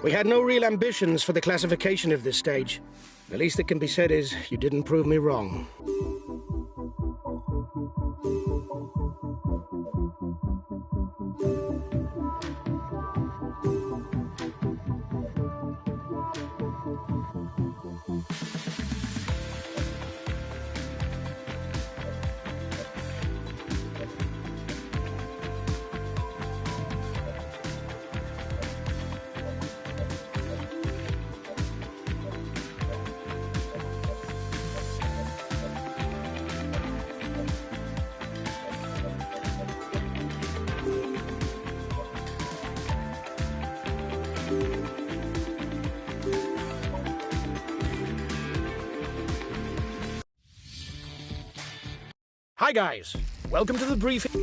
We had no real ambitions for the classification of this stage. The least that can be said is, you didn't prove me wrong. Hi guys, welcome to the briefing.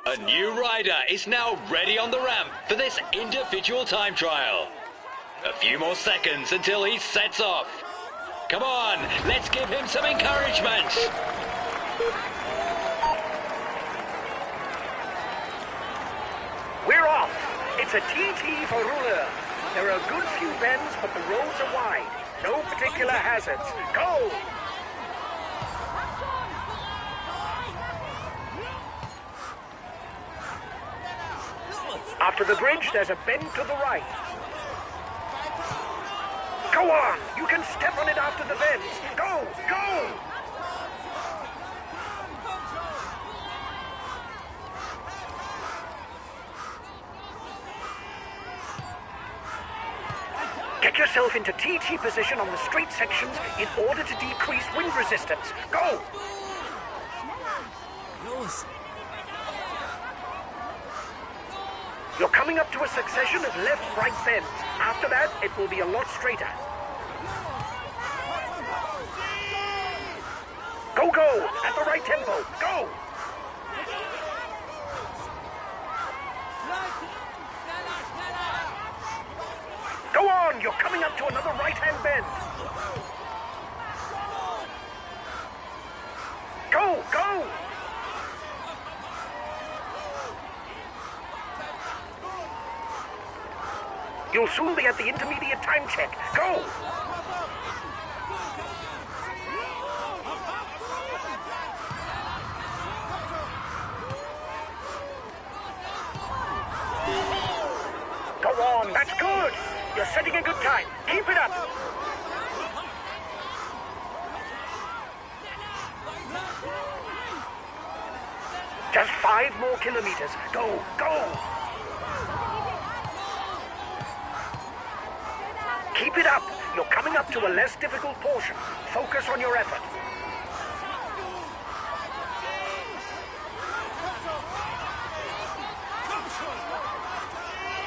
A new rider is now ready on the ramp for this individual time trial. A few more seconds until he sets off. Come on, let's give him some encouragement. We're off. It's a TT for Ruler. There few bends, but the roads are wide. No particular hazards. Go! After the bridge, there's a bend to the right. Go on! You can step on it after the bends. Go! Go! Get yourself into TT position on the straight sections in order to decrease wind resistance. Go! You're coming up to a succession of left-right bends. After that, it will be a lot straighter. Go, go! At the right tempo. Go! Go on! You're coming up to another right-hand bend. Go, go! You'll soon be at the intermediate time check. Go! Go on, that's good! You're setting a good time. Keep it up! Just 5 more kilometers. Go, go! Keep it up. You're coming up to a less difficult portion. Focus on your effort.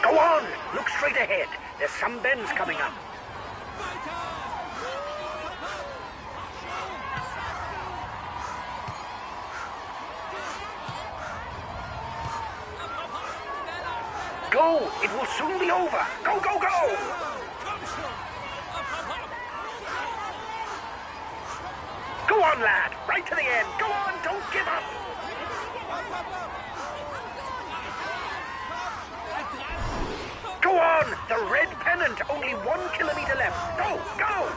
Go on. Look straight ahead. There's some bends coming up. Go. It will soon be over. Go, go, go. Go on, lad. Right to the end. Go on. Don't give up. Go on. The red pennant. Only 1 kilometer left. Go, go.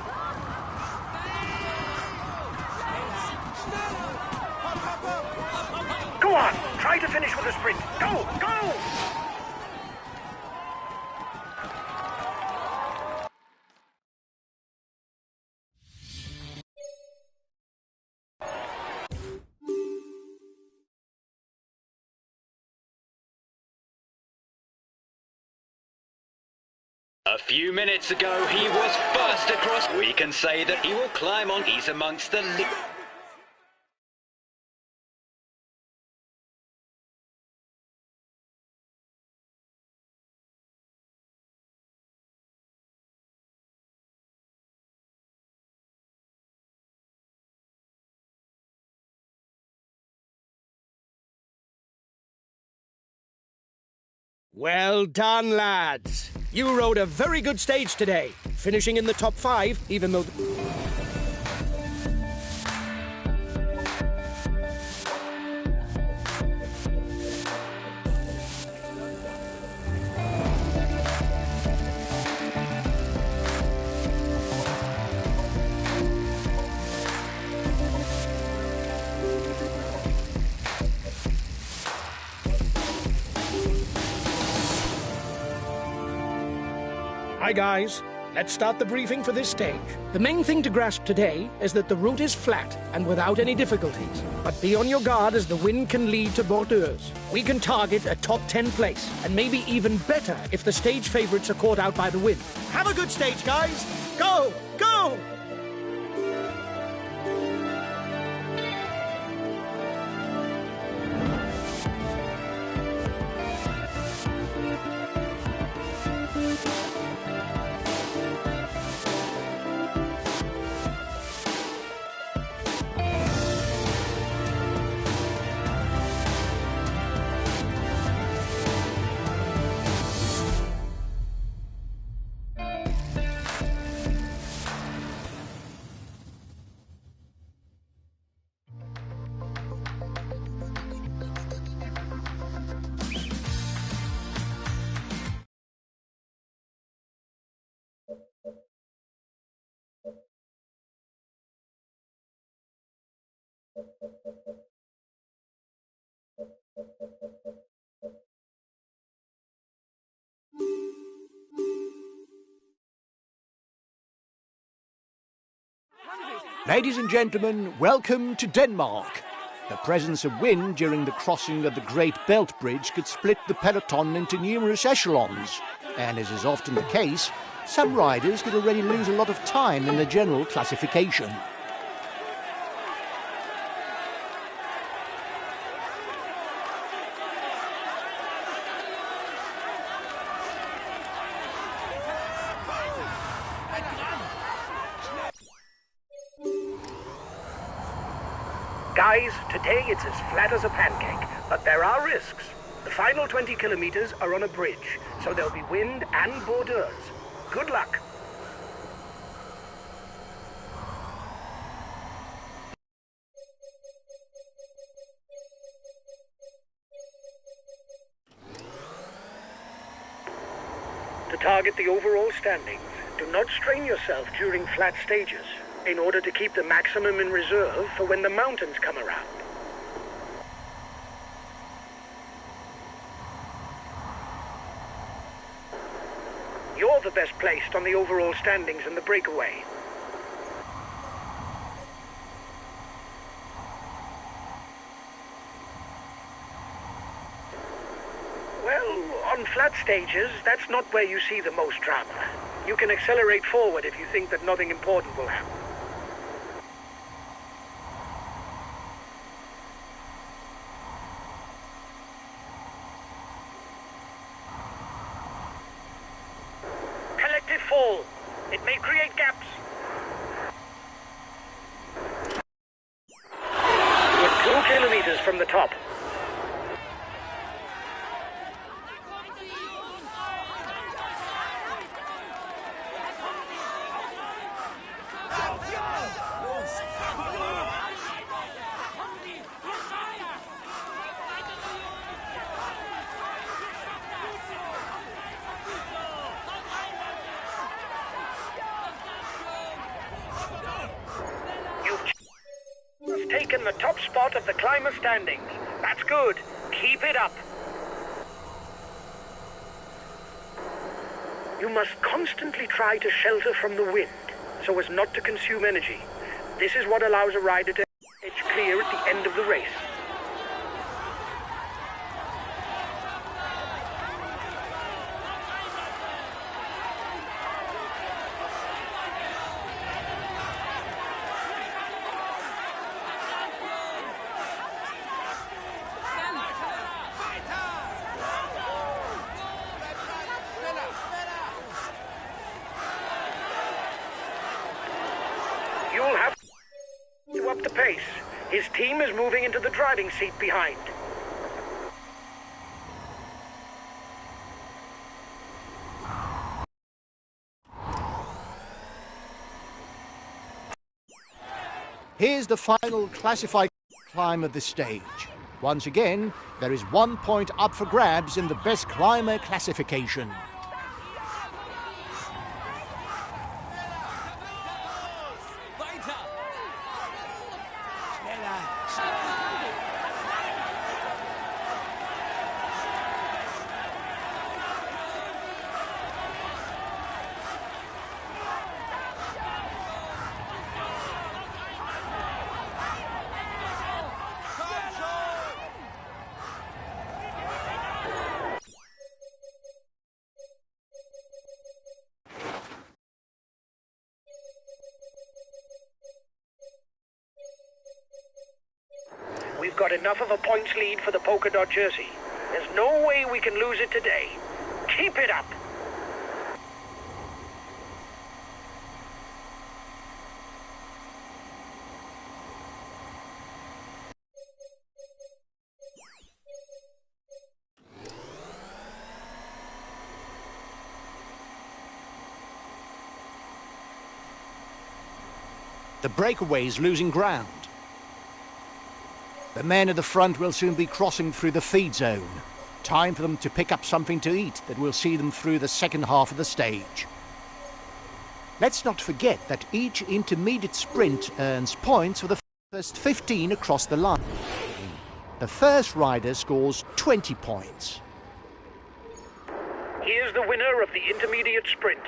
Go on. Try to finish with a sprint. Go, go. A few minutes ago, he was first across. We can say that he will climb on. He's amongst the Well done, lads. You rode a very good stage today, finishing in the top 5, even though... Hi guys, let's start the briefing for this stage. The main thing to grasp today is that the route is flat and without any difficulties. But be on your guard as the wind can lead to bordures. We can target a top 10 place, and maybe even better if the stage favourites are caught out by the wind. Have a good stage, guys! Go! Go! Ladies and gentlemen, welcome to Denmark. The presence of wind during the crossing of the Great Belt Bridge could split the peloton into numerous echelons. And as is often the case, some riders could already lose a lot of time in the general classification. Guys, today it's as flat as a pancake, but there are risks. The final 20 kilometers are on a bridge, so there'll be wind and borders. Good luck. To target the overall standings, do not strain yourself during flat stages, in order to keep the maximum in reserve for when the mountains come around. You're the best placed on the overall standings in the breakaway. Well, on flat stages, that's not where you see the most drama. You can accelerate forward if you think that nothing important will happen. Collective fall. It may create gaps. You're 2 kilometers from the top. You've taken the top spot of the climber standings. That's good. Keep it up. You must constantly try to shelter from the wind, so as not to consume energy. This is what allows a rider to edge clear at the end of the race. You'll have to up the pace. His team is moving into the driving seat behind. Here's the final classified climb of the stage. Once again, there is 1 point up for grabs in the best climber classification. We've got enough of a points lead for the polka dot jersey. There's no way we can lose it today. Keep it up. The breakaway is losing ground. The men at the front will soon be crossing through the feed zone. Time for them to pick up something to eat that will see them through the second half of the stage. Let's not forget that each intermediate sprint earns points for the first 15 across the line. The first rider scores 20 points. Here's the winner of the intermediate sprint.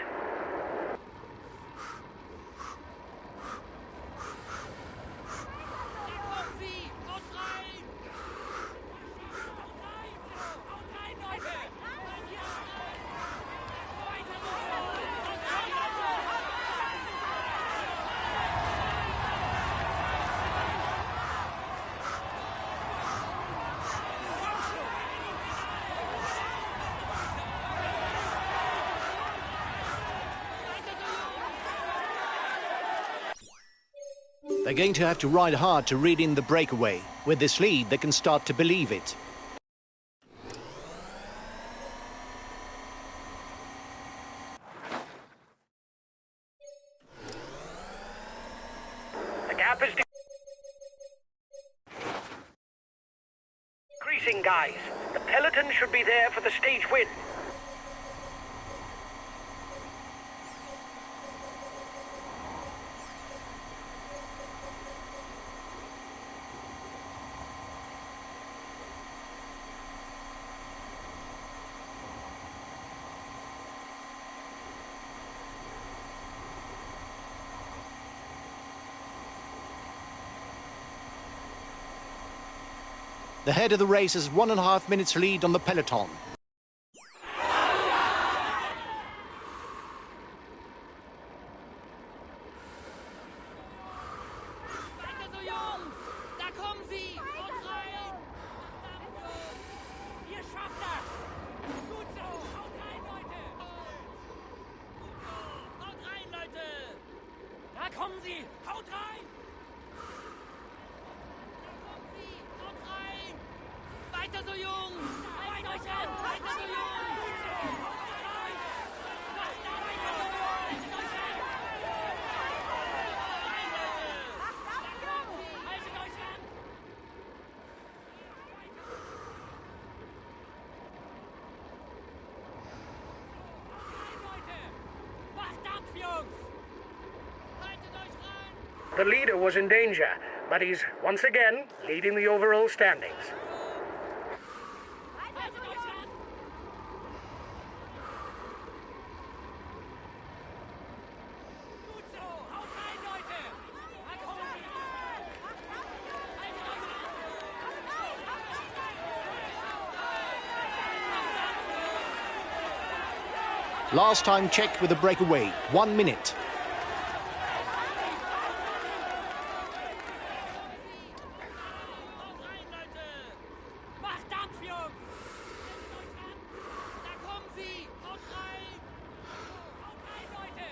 They're going to have to ride hard to read in the breakaway. With this lead, they can start to believe it. The gap is decreasing, guys. The peloton should be there for the stage win. The head of the race has 1.5 minutes lead on the peloton. Weiter so, Jungs! Da kommen sie! Haut rein! Ihr schafft das! Gut so! Haut rein, Leute! Gut so! Haut rein, Leute! Da kommen sie! Haut rein! Da kommen sie! Haut rein! Weiter so, Jungs! Haltet euch an! Weiter so, Jungs! Gut so! Haut rein! Macht da weiter so, Jungs! Haltet euch an! Rein, Leute! Da kommen sie! Haltet euch an! Macht Dampf, Jungs! Haltet euch rein! The leader was in danger, but he's once again leading the overall standings. Haltet euch an! Gut so! Haut rein, Leute! Da kommen sie! Haltet euch an! Last time checked with the breakaway, 1 minute. Haut rein, Leute! Macht Dampf, Jungs! Haltet euch an! Da kommen sie! Haut rein! Haut rein, Leute!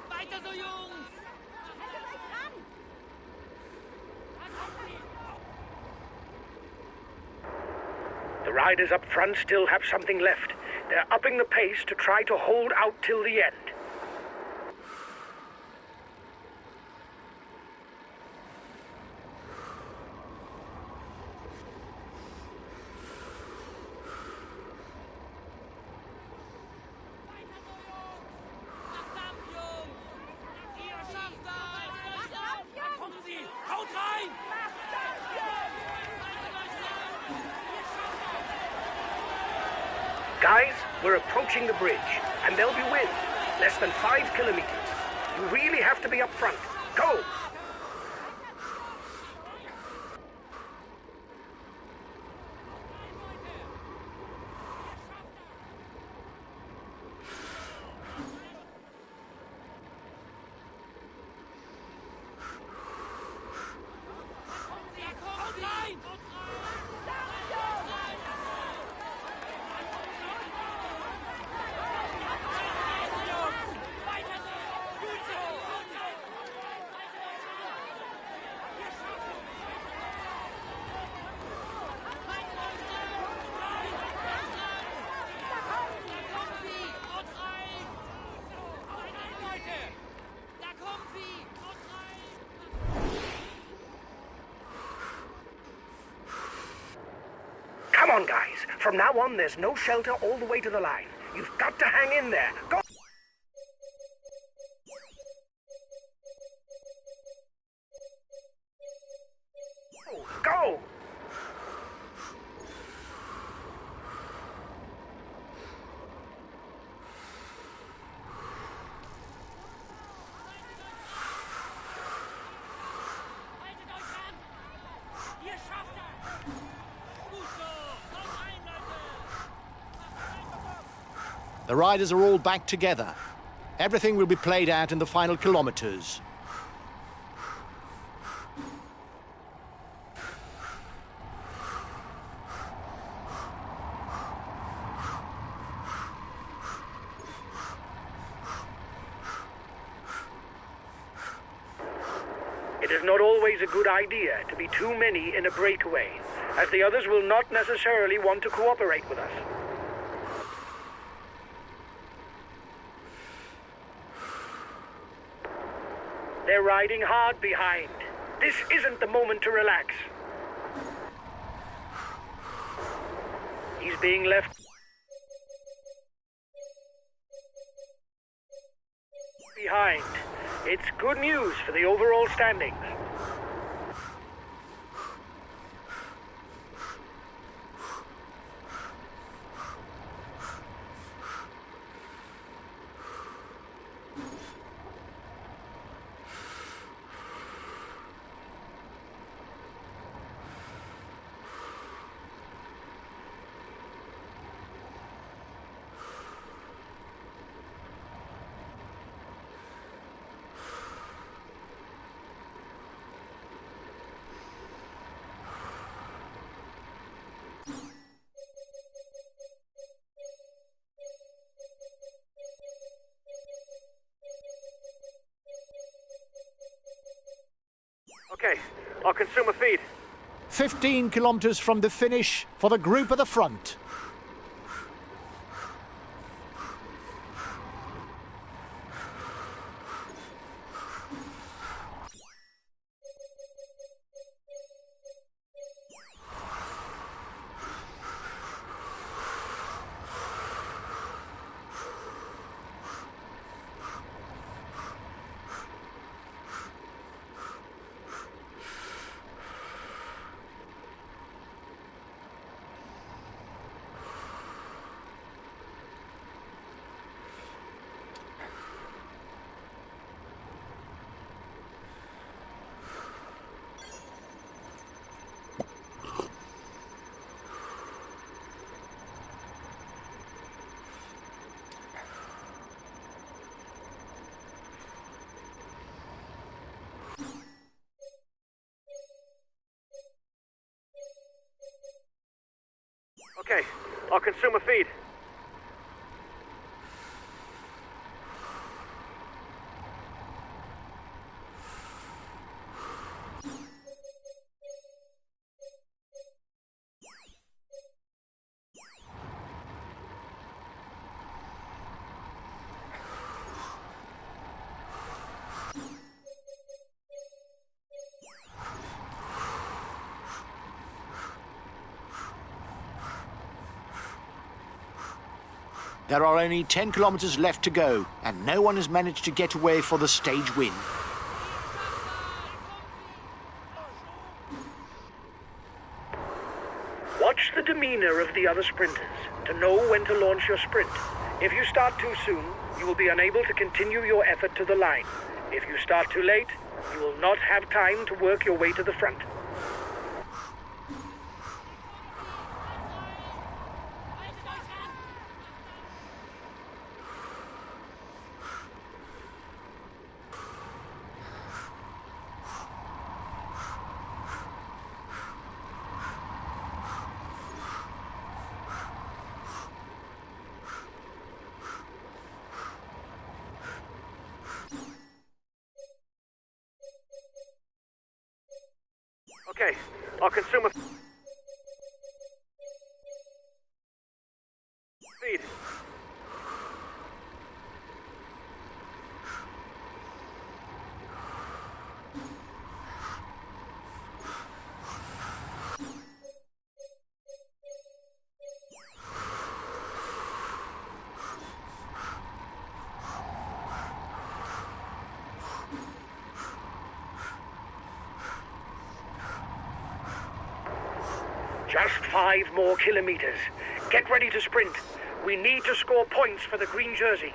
Weiter so, Jungs! Haltet euch ran! Da kommen sie! The riders up front still have something left. They're upping the pace to try to hold out till the end. Weiter so, Jungs! Macht Dampf, Jungs! Ihr schafft das! Macht Dampf, Jungs! Da kommen sie! Haut rein! Macht Dampf, Jungs! Haltet euch ran! Ihr schafft das! Guys, we're approaching the bridge, and they'll be with less than 5 kilometers. You really have to be up front. Go! Haut rein! Haut rein! Jungs! Weiter so! Gut so! Haut rein! Haltet euch an! Ihr schafft es! Haltet euch an! Rein! Da kommen sie! Haut rein! Haut rein, Leute! Da kommen sie! Haut rein! Come on, guys. From now on, there's no shelter all the way to the line. You've got to hang in there. Go! Go! Haltet euch an! Ihr schafft das! Gut so! Haut rein, Leute! The riders are all back together. Everything will be played out in the final kilometers. It is not always a good idea to be too many in a breakaway, as the others will not necessarily want to cooperate with us. They're riding hard behind. This isn't the moment to relax. He's being left behind. It's good news for the overall standings. Okay, I'll consume a feed. 15 kilometres from the finish for the group at the front. Okay, I'll consume a feed. There are only 10 kilometres left to go, and no one has managed to get away for the stage win. Watch the demeanor of the other sprinters to know when to launch your sprint. If you start too soon, you will be unable to continue your effort to the line. If you start too late, you will not have time to work your way to the front. Okay, I'll consume a feed. Just 5 more kilometers. Get ready to sprint. We need to score points for the green jersey.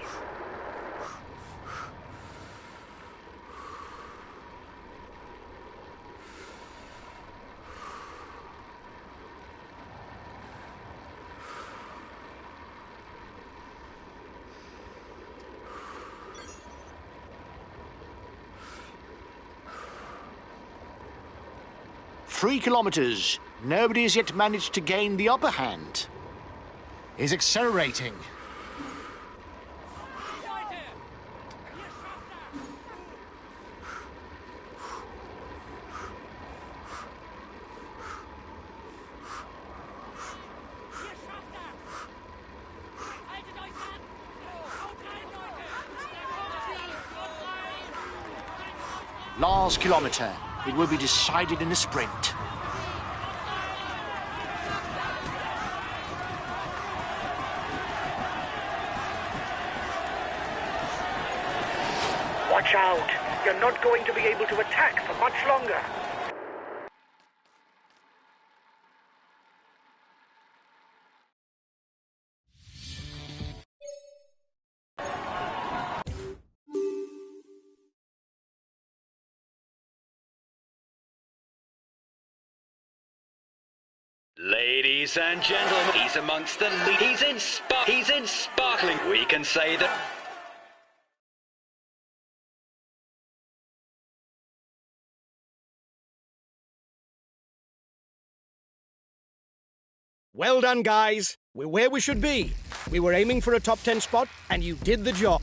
Three kilometres. Nobody has yet managed to gain the upper hand. He's accelerating. Leute! Ihr schafft das! Last kilometre. It will be decided in a sprint. Watch out. You're not going to be able to attack for much longer. Ladies and gentlemen, he's amongst the lead. He's in sparkling. We can say that. Well done, guys. We're where we should be. We were aiming for a top 10 spot, and you did the job.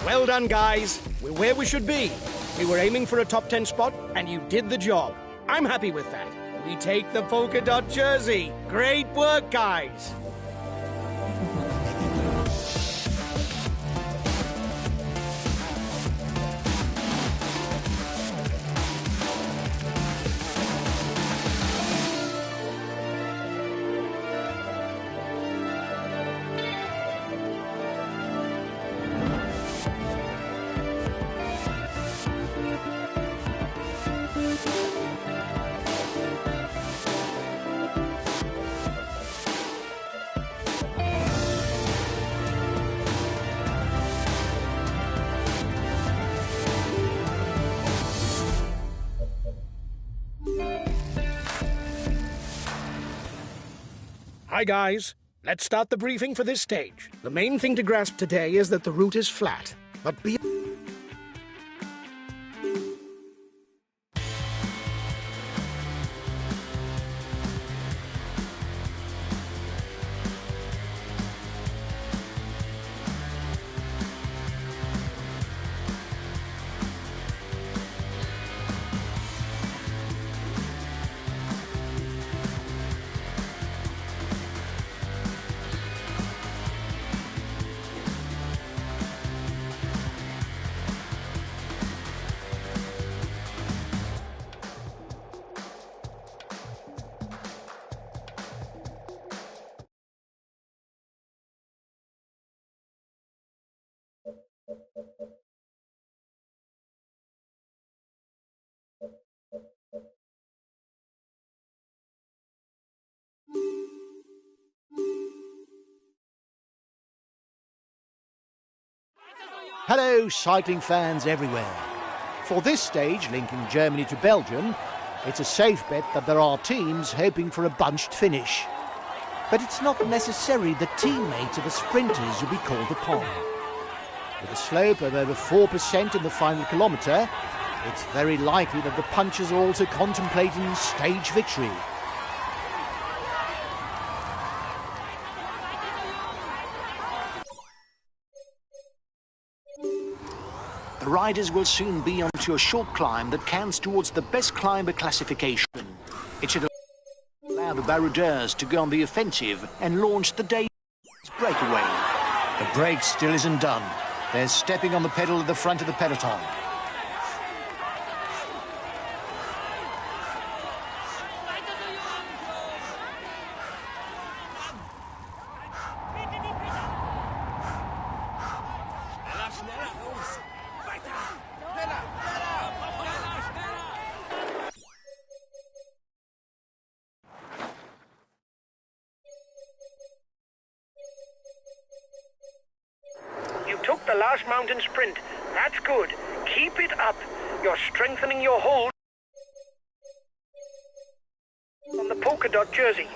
Well done, guys. We're where we should be. We were aiming for a top 10 spot, and you did the job. I'm happy with that. We take the polka dot jersey. Great work, guys. Hi, guys. Let's start the briefing for this stage. The main thing to grasp today is that the route is flat, but be... Hello, cycling fans everywhere. For this stage, linking Germany to Belgium, it's a safe bet that there are teams hoping for a bunched finish. But it's not necessary the teammates of the sprinters will be called upon. With a slope of over 4% in the final kilometre, it's very likely that the punchers are also contemplating stage victory. The riders will soon be onto a short climb that counts towards the best climber classification. It should allow the baroudeurs to go on the offensive and launch the day's breakaway. The break still isn't done. They're stepping on the pedal at the front of the peloton. You took the last mountain sprint. That's good. Keep it up. You're strengthening your hold on the polka dot jersey.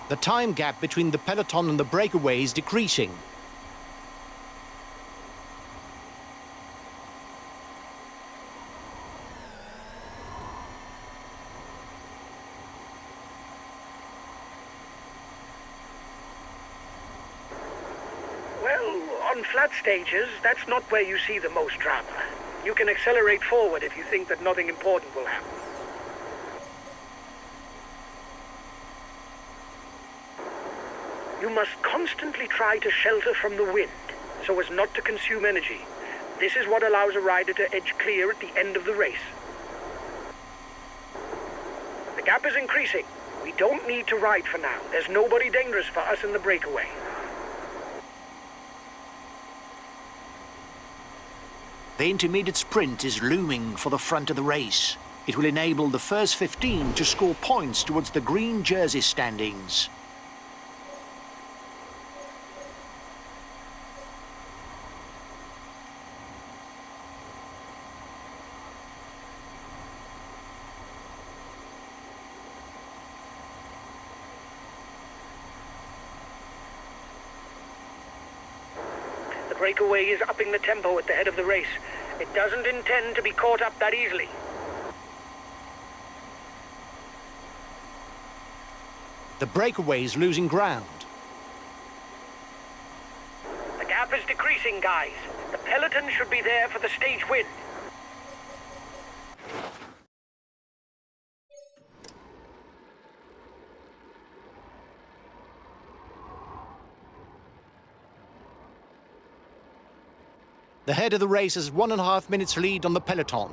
The time gap between the peloton and the breakaway is decreasing. Well, on flat stages, that's not where you see the most drama. You can accelerate forward if you think that nothing important will happen. You must constantly try to shelter from the wind, so as not to consume energy. This is what allows a rider to edge clear at the end of the race. The gap is increasing. We don't need to ride for now. There's nobody dangerous for us in the breakaway. The intermediate sprint is looming for the front of the race. It will enable the first 15 to score points towards the green jersey standings. The breakaway is upping the tempo at the head of the race. It doesn't intend to be caught up that easily. The breakaway is losing ground. The gap is decreasing, guys. The peloton should be there for the stage win. The head of the race has 1.5 minutes lead on the peloton.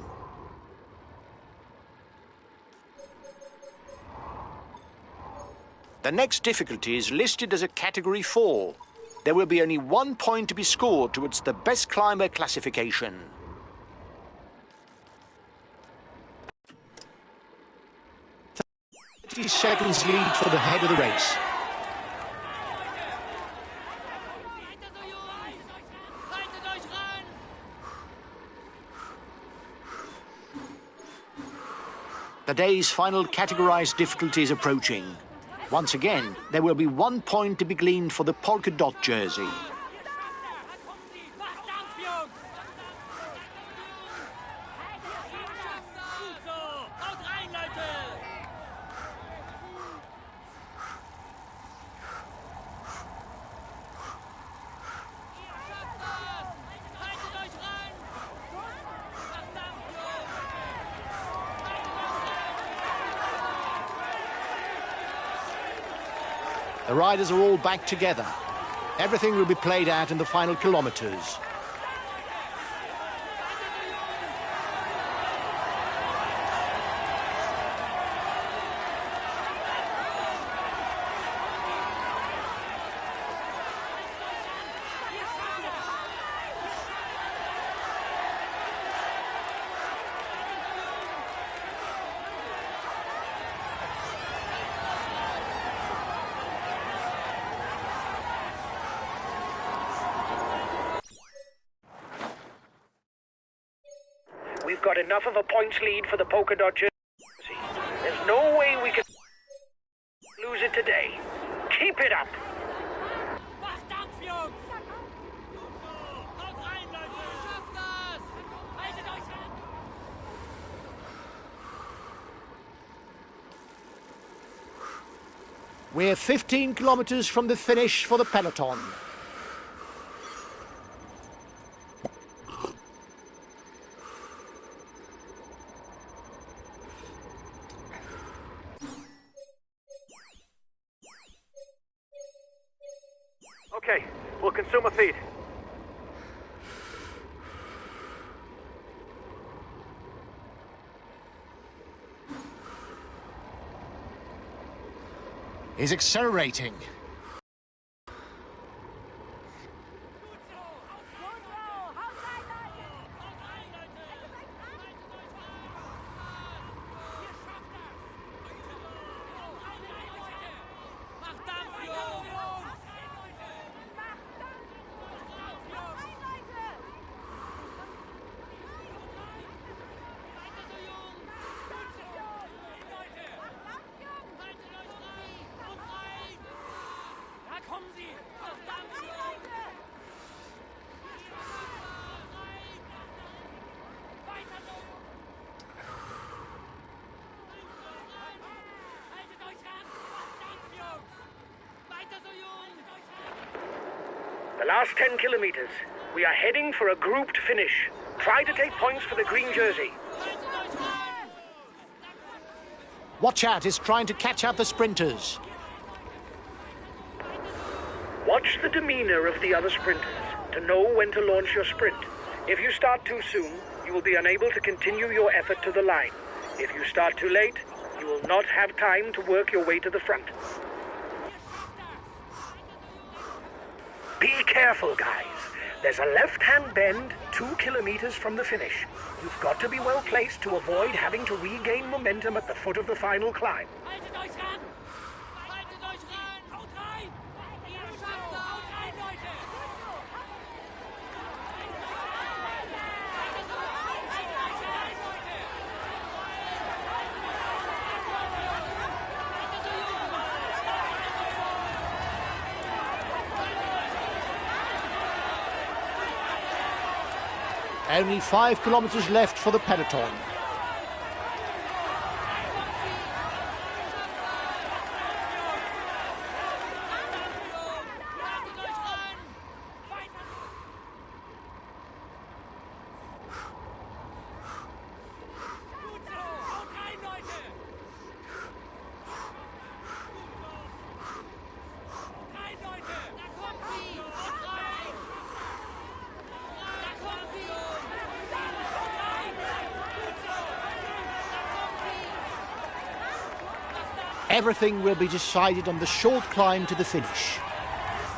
The next difficulty is listed as a Category 4. There will be only 1 point to be scored towards the best climber classification. "30 seconds lead for the head of the race. Haltet euch ran! The day's final categorized difficulty is approaching. Once again, there will be 1 point to be gleaned for the polka dot jersey. Macht Dampf, Jungs! Gut so! Haut rein, Leute! Ihr schafft das! Haltet euch ran! Macht Dampf, Jungs! The riders are all back together. Everything will be played out in the final kilometers. We've got enough of a points lead for the polka dot jersey. There's no way we can lose it today. Keep it up. Macht Dampf, Jungs! Gut so! Haut rein, Leute! Ihr schafft das! Haltet euch ran! We're 15 kilometers from the finish for the peloton. Okay, we'll consume a feed. Is accelerating. Macht Dampf, Jungs! Weiter so, Jungs! Haltet euch rein! Haut rein! The last 10 kilometers. We are heading for a grouped finish. Try to take points for the green jersey. Watch out, it's trying to catch out the sprinters. Watch the demeanor of the other sprinters to know when to launch your sprint. If you start too soon, you will be unable to continue your effort to the line. If you start too late, you will not have time to work your way to the front. Be careful, guys. There's a left-hand bend 2 kilometers from the finish. You've got to be well placed to avoid having to regain momentum at the foot of the final climb. Haltet euch ran! Haltet euch ran! Haut rein! Ihr schafft es! Haut rein, Leute! Only 5 kilometers left for the peloton. Everything will be decided on the short climb to the finish.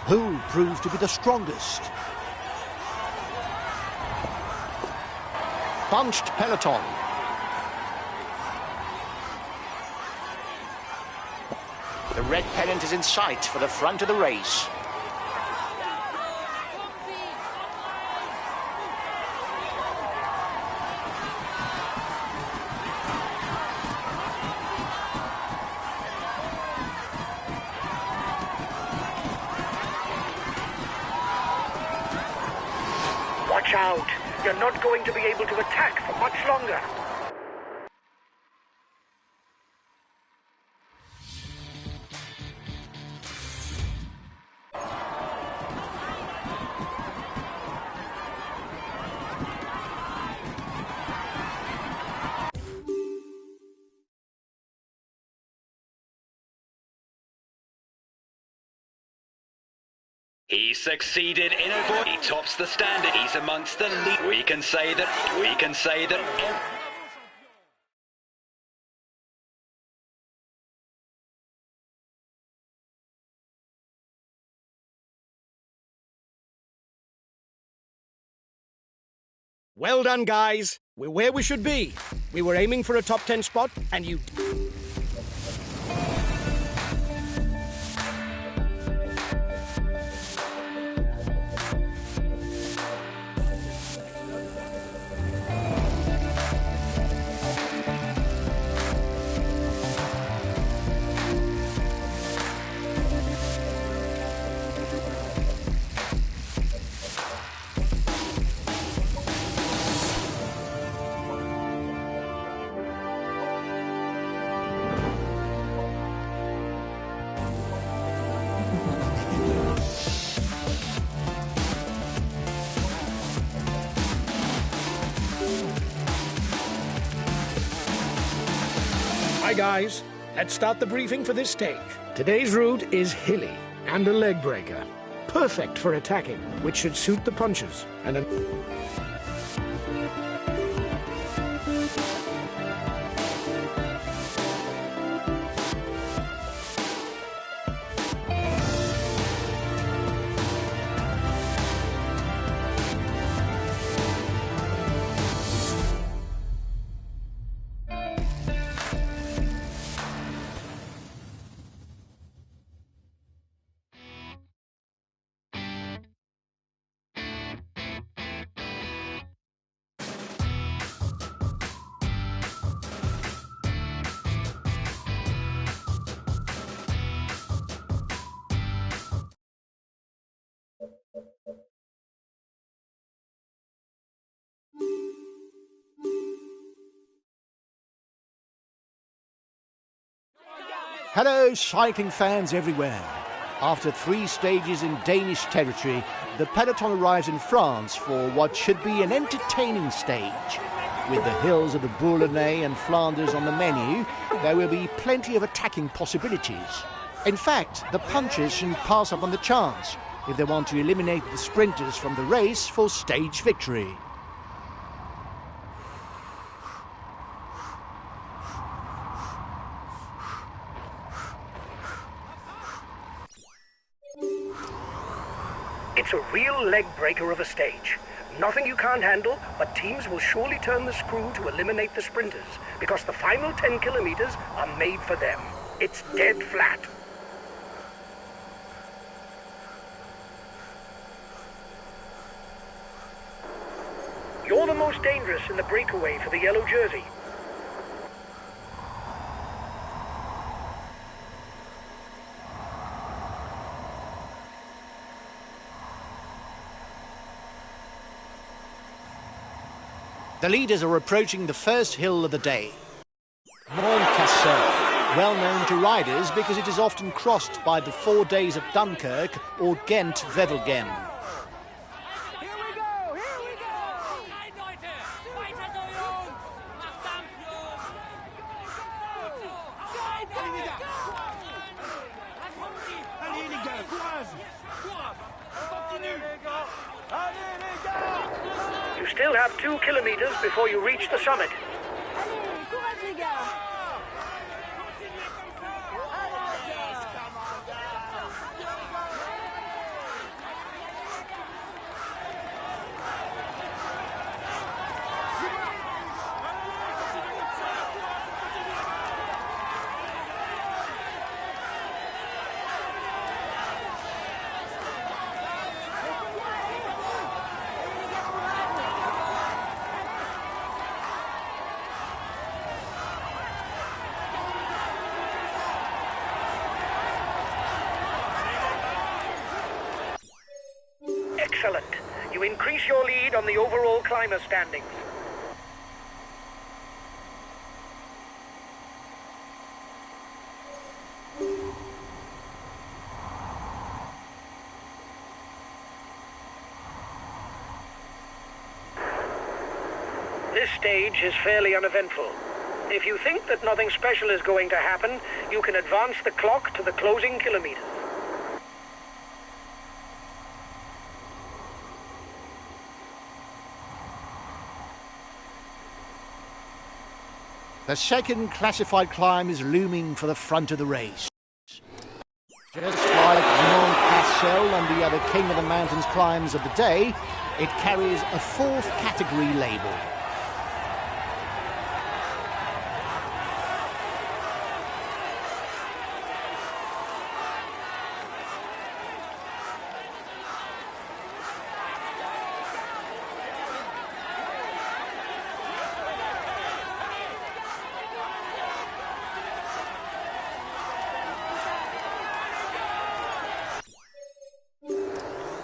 Who'll prove to be the strongest? Bunched peloton. The red pennant is in sight for the front of the race. Watch out. You're not going to be able to attack for much longer. He succeeded in avoiding. He tops the standard. He's amongst the lead. We can say that. Well done, guys. We're where we should be. We were aiming for a top 10 spot, and you... Hi guys, let's start the briefing for this stage. Today's route is hilly and a leg breaker. Perfect for attacking, which should suit the punchers. And Hello, cycling fans everywhere. After 3 stages in Danish territory, the peloton arrives in France for what should be an entertaining stage. With the hills of the Boulonnais and Flanders on the menu, there will be plenty of attacking possibilities. In fact, the punchers shouldn't pass up on the chance if they want to eliminate the sprinters from the race for stage victory. It's a real leg breaker of a stage. Nothing you can't handle, but teams will surely turn the screw to eliminate the sprinters, because the final 10 kilometers are made for them. It's dead flat. You're the most dangerous in the breakaway for the yellow jersey. The leaders are approaching the first hill of the day. Mont Cassel, well known to riders because it is often crossed by the 4 days of Dunkirk or Ghent-Wevelgem. You still have 2 kilometers before you reach the summit. Excellent. You increase your lead on the overall climber standings. This stage is fairly uneventful. If you think that nothing special is going to happen, you can advance the clock to the closing kilometers. The second classified climb is looming for the front of the race. Just like Mont Cassel and the other King of the Mountains climbs of the day, it carries a 4th category label.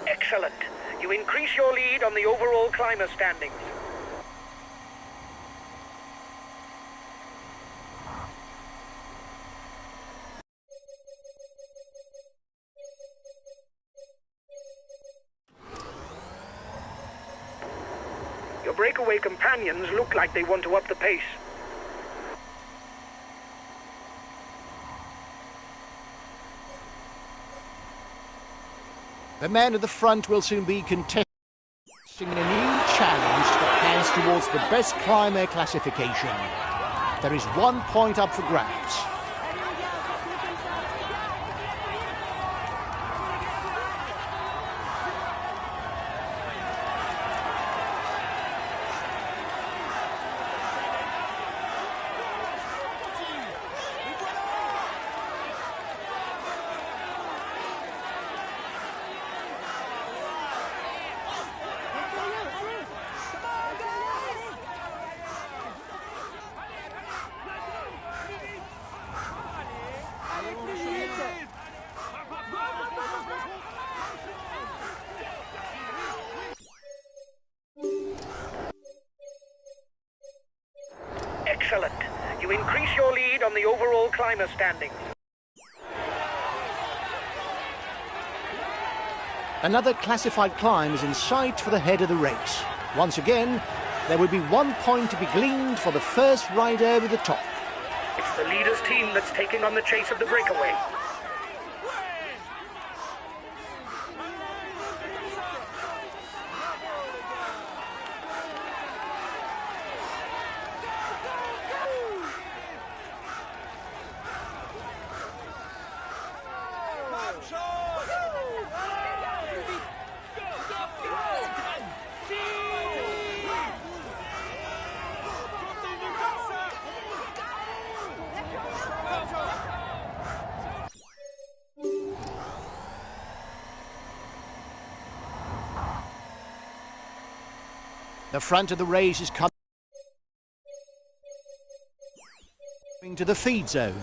Excellent. You increase your lead on the overall climber standings. Your breakaway companions look like they want to up the pace. The men at the front will soon be contesting in a new challenge that hands towards the best climber classification. There is 1 point up for grabs. Excellent. You increase your lead on the overall climber standings. Another classified climb is in sight for the head of the race. Once again, there will be 1 point to be gleaned for the first rider over the top. It's the leader's team that's taking on the chase of the breakaway. The front of the race is coming to the feed zone.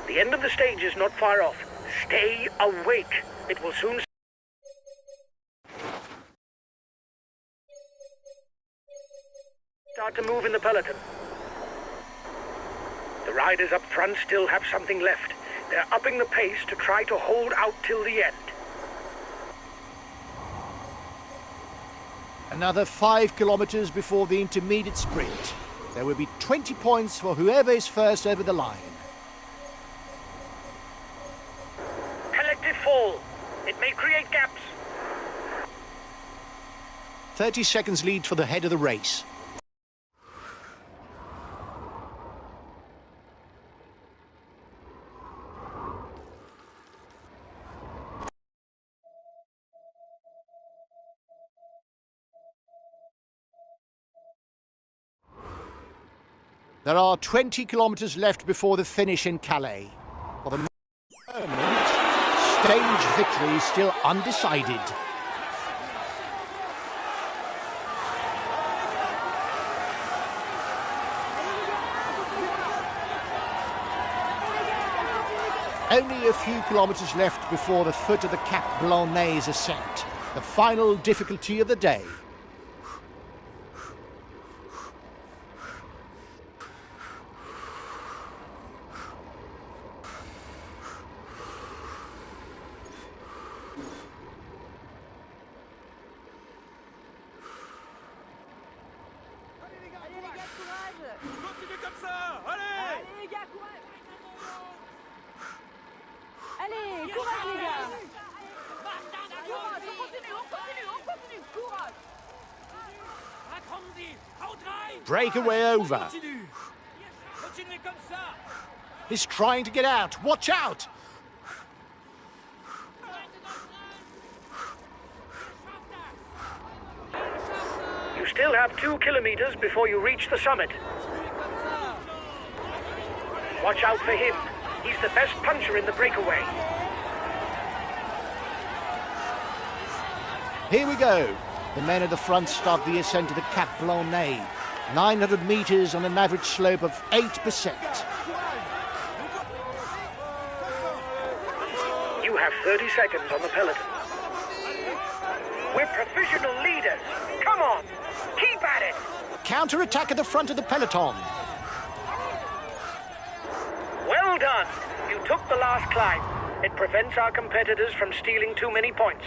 The end of the stage is not far off. Stay awake. It will soon start to move in the peloton. The riders up front still have something left. They're upping the pace to try to hold out till the end. Another 5 kilometers before the intermediate sprint. There will be 20 points for whoever is first over the line. Collective fall. It may create gaps. 30 seconds lead for the head of the race. There are 20 kilometers left before the finish in Calais. For the moment, stage victory is still undecided. Only a few kilometers left before the foot of the Cap Blancs ascent, the final difficulty of the day. Continuez comme ça. Allez. Allez les gars, courage. Allez, courage les gars. Courage, on continue, courage. Da kommen sie. Haut rein. Breakaway over. Continue. Continuez comme ça. He's trying to get out. Watch out! You still have 2 kilometers before you reach the summit. Watch out for him. He's the best puncher in the breakaway. Here we go. The men at the front start the ascent to the Cap Blancs. 900 meters on an average slope of 8%. You have 30 seconds on the peloton. We're professional leaders. Come on, keep at it. Counter-attack at the front of the peloton. Well done. You took the last climb. It prevents our competitors from stealing too many points.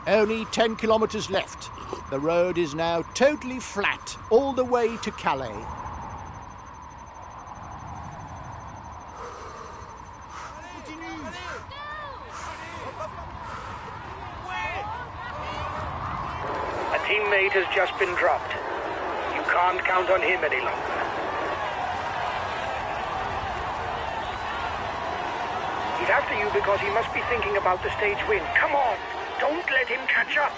Only 10 kilometers left. The road is now totally flat all the way to Calais. A teammate has just been dropped. You can't count on him any longer. He's after you because he must be thinking about the stage win. Come on, don't let him catch up.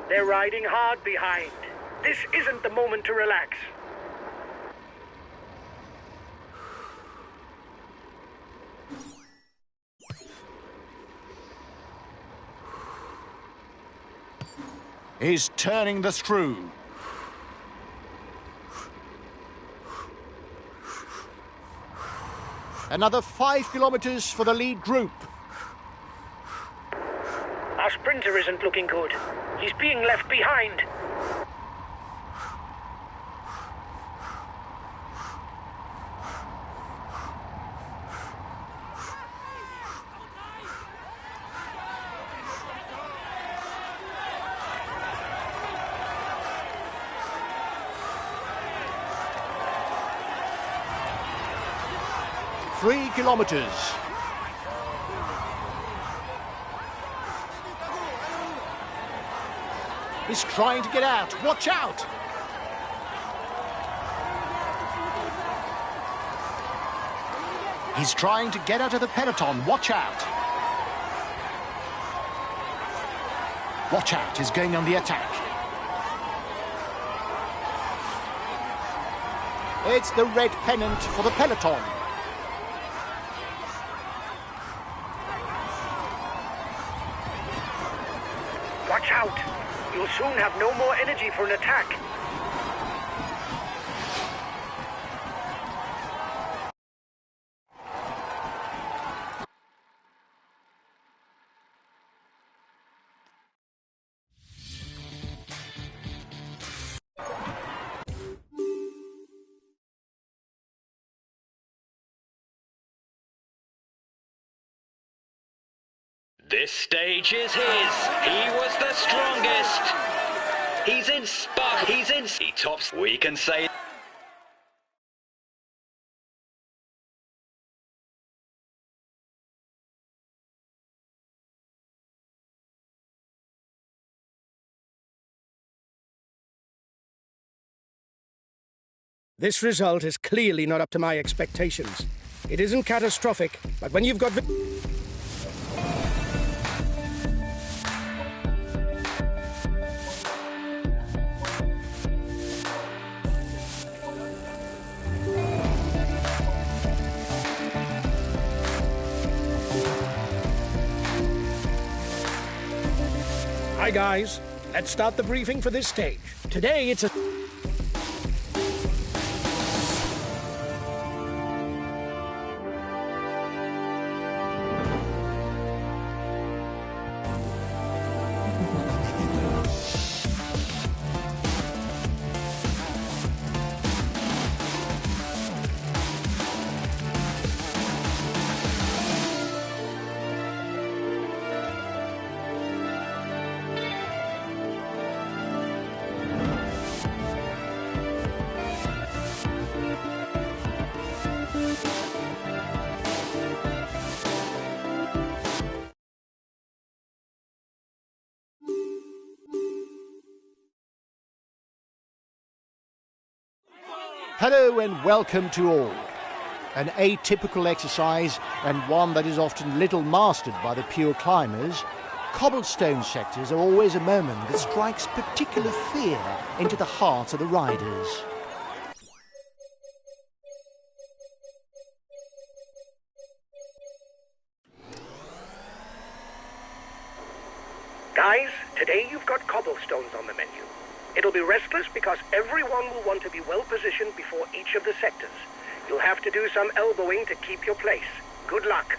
They're riding hard behind. This isn't the moment to relax. is turning the screw. Another 5 kilometers for the lead group. Our sprinter isn't looking good. He's being left behind. Three kilometers. He's trying to get out. Watch out! He's trying to get out of the peloton. Watch out! Watch out, he's going on the attack. It's the red pennant for the peloton. Watch out! You'll soon have no more energy for an attack. This stage is his. He was the strongest. He's in spark. He tops. We can say. This result is clearly not up to my expectations. It isn't catastrophic, but when you've got... Hi guys, let's start the briefing for this stage. Today it's a... Hello and welcome to all. An atypical exercise and one that is often little mastered by the pure climbers, cobblestone sectors are always a moment that strikes particular fear into the hearts of the riders. Guys, today you've got cobblestones on the menu. It'll be restless because everyone will want to be well positioned before each of the sectors. You'll have to do some elbowing to keep your place. Good luck.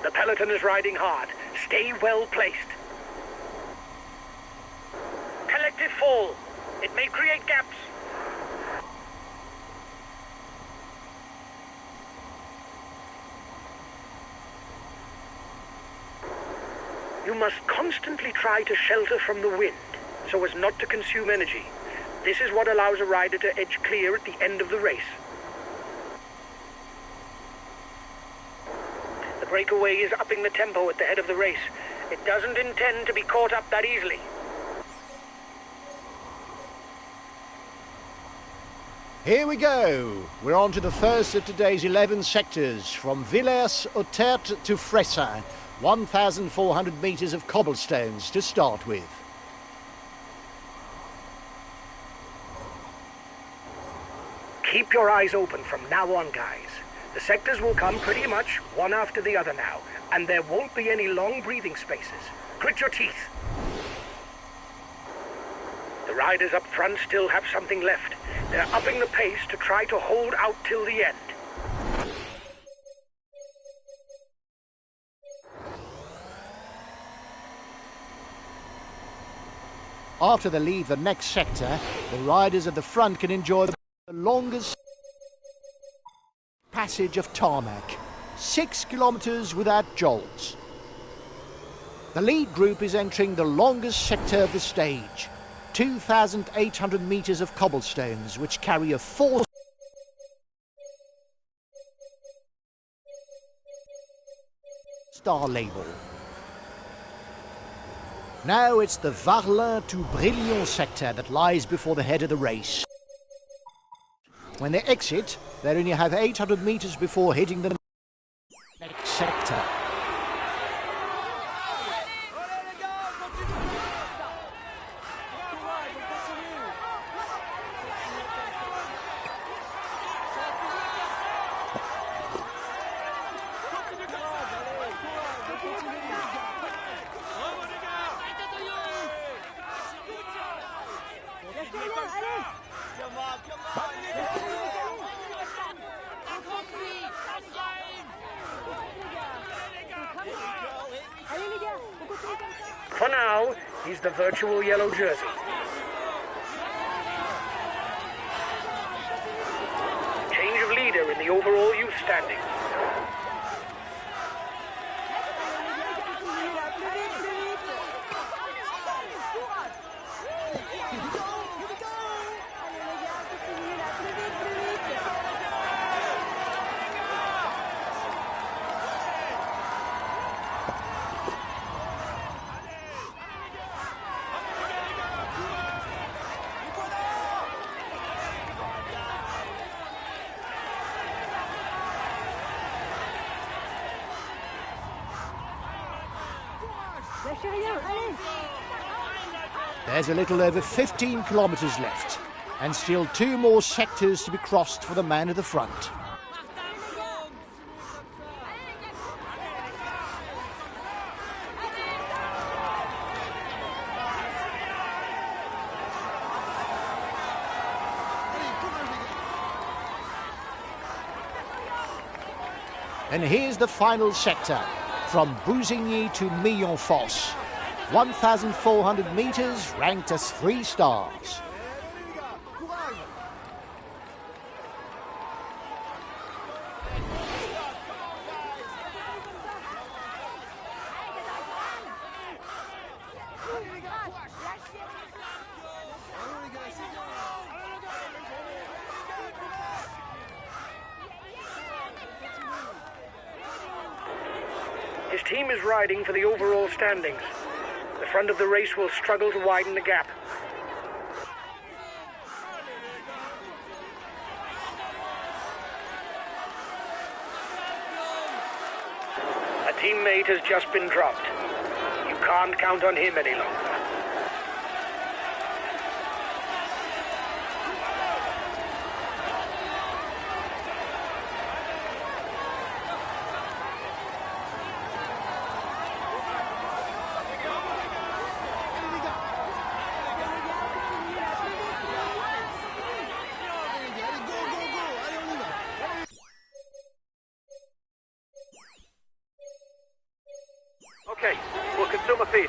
The peloton is riding hard. Stay well placed. Collective fall. It may create gaps. You must constantly try to shelter from the wind, so as not to consume energy. This is what allows a rider to edge clear at the end of the race. The breakaway is upping the tempo at the head of the race. It doesn't intend to be caught up that easily. Here we go. We're on to the first of today's 11 sectors, from Villers-aux-Tertres to Fressin. 1,400 metres of cobblestones to start with. Keep your eyes open from now on, guys. The sectors will come pretty much one after the other now, and there won't be any long breathing spaces. Grit your teeth. The riders up front still have something left. They're upping the pace to try to hold out till the end. After they leave the next sector, the riders at the front can enjoy the longest passage of tarmac, 6 kilometers without jolts. The lead group is entering the longest sector of the stage, 2,800 meters of cobblestones, which carry a 4-star label. Now it's the Varlin to Brillion sector that lies before the head of the race. When they exit, they only have 800 meters before hitting the next sector. For now, he's the virtual yellow jersey. Change of leader in the overall youth standing. There's a little over 15 kilometers left, and still 2 more sectors to be crossed for the man at the front. And here's the final sector, from Bousigny to Millonfosse. 1,400 meters, ranked as 3 stars. His team is riding for the overall standings. The front of the race will struggle to widen the gap. A teammate has just been dropped. You can't count on him any longer. Okay, we'll consume a feed.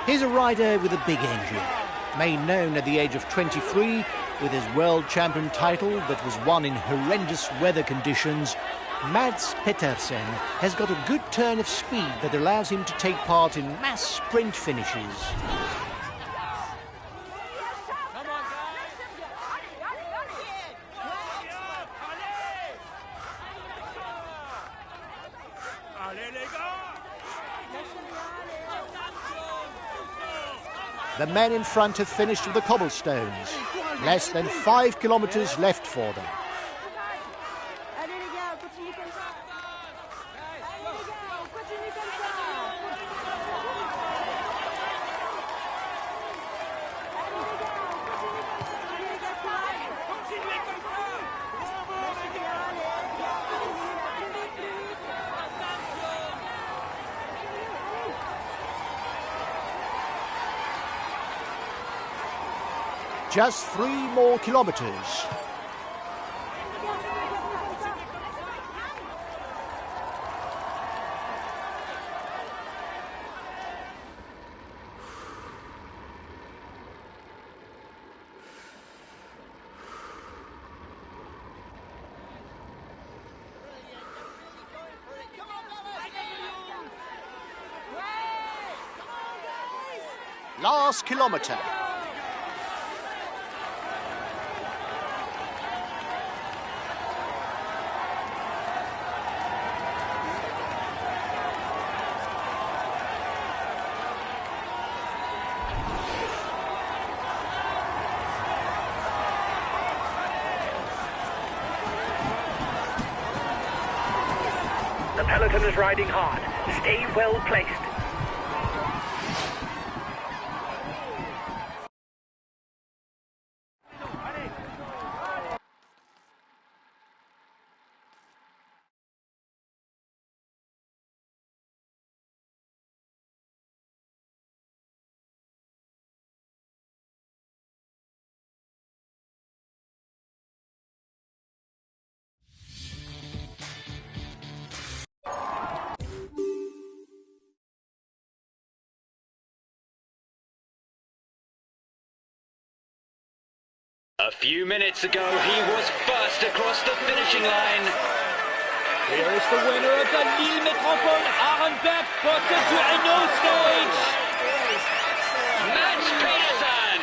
Here's a rider with a big engine, made known at the age of 23 with his world champion title that was won in horrendous weather conditions. Mads Pedersen has got a good turn of speed that allows him to take part in mass sprint finishes. The men in front have finished with the cobblestones. Less than 5 kilometres left for them. Allez les gars, continuez comme ça. Allez les gars, on continue comme ça. Allez les gars, on continue comme ça. Allez les gars, courage. Continuez comme ça. Bravo les gars, allez. Plus vite, plus vite. Just 3 more kilometres. Last kilometre. The peloton is riding hard. Stay well placed. A few minutes ago, he was first across the finishing line. Here is the winner of the Lille Metropole Arenberg Porter to Renault stage. Mats Pedersen.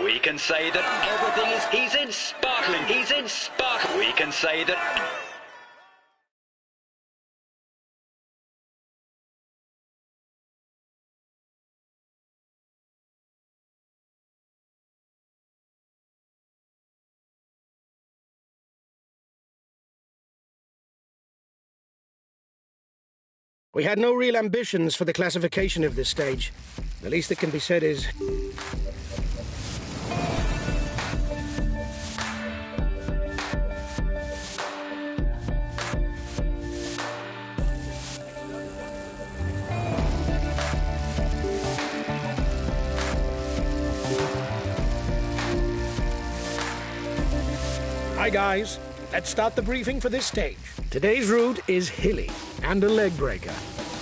We can say that everything is. He's in sparkling. We can say that. We had no real ambitions for the classification of this stage. The least that can be said is... Hi guys, let's start the briefing for this stage. Today's route is hilly and a leg breaker.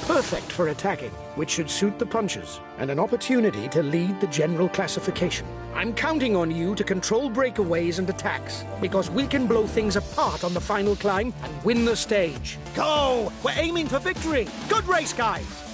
Perfect for attacking, which should suit the punchers, and an opportunity to lead the general classification. I'm counting on you to control breakaways and attacks, because we can blow things apart on the final climb and win the stage. Go! We're aiming for victory! Good race, guys!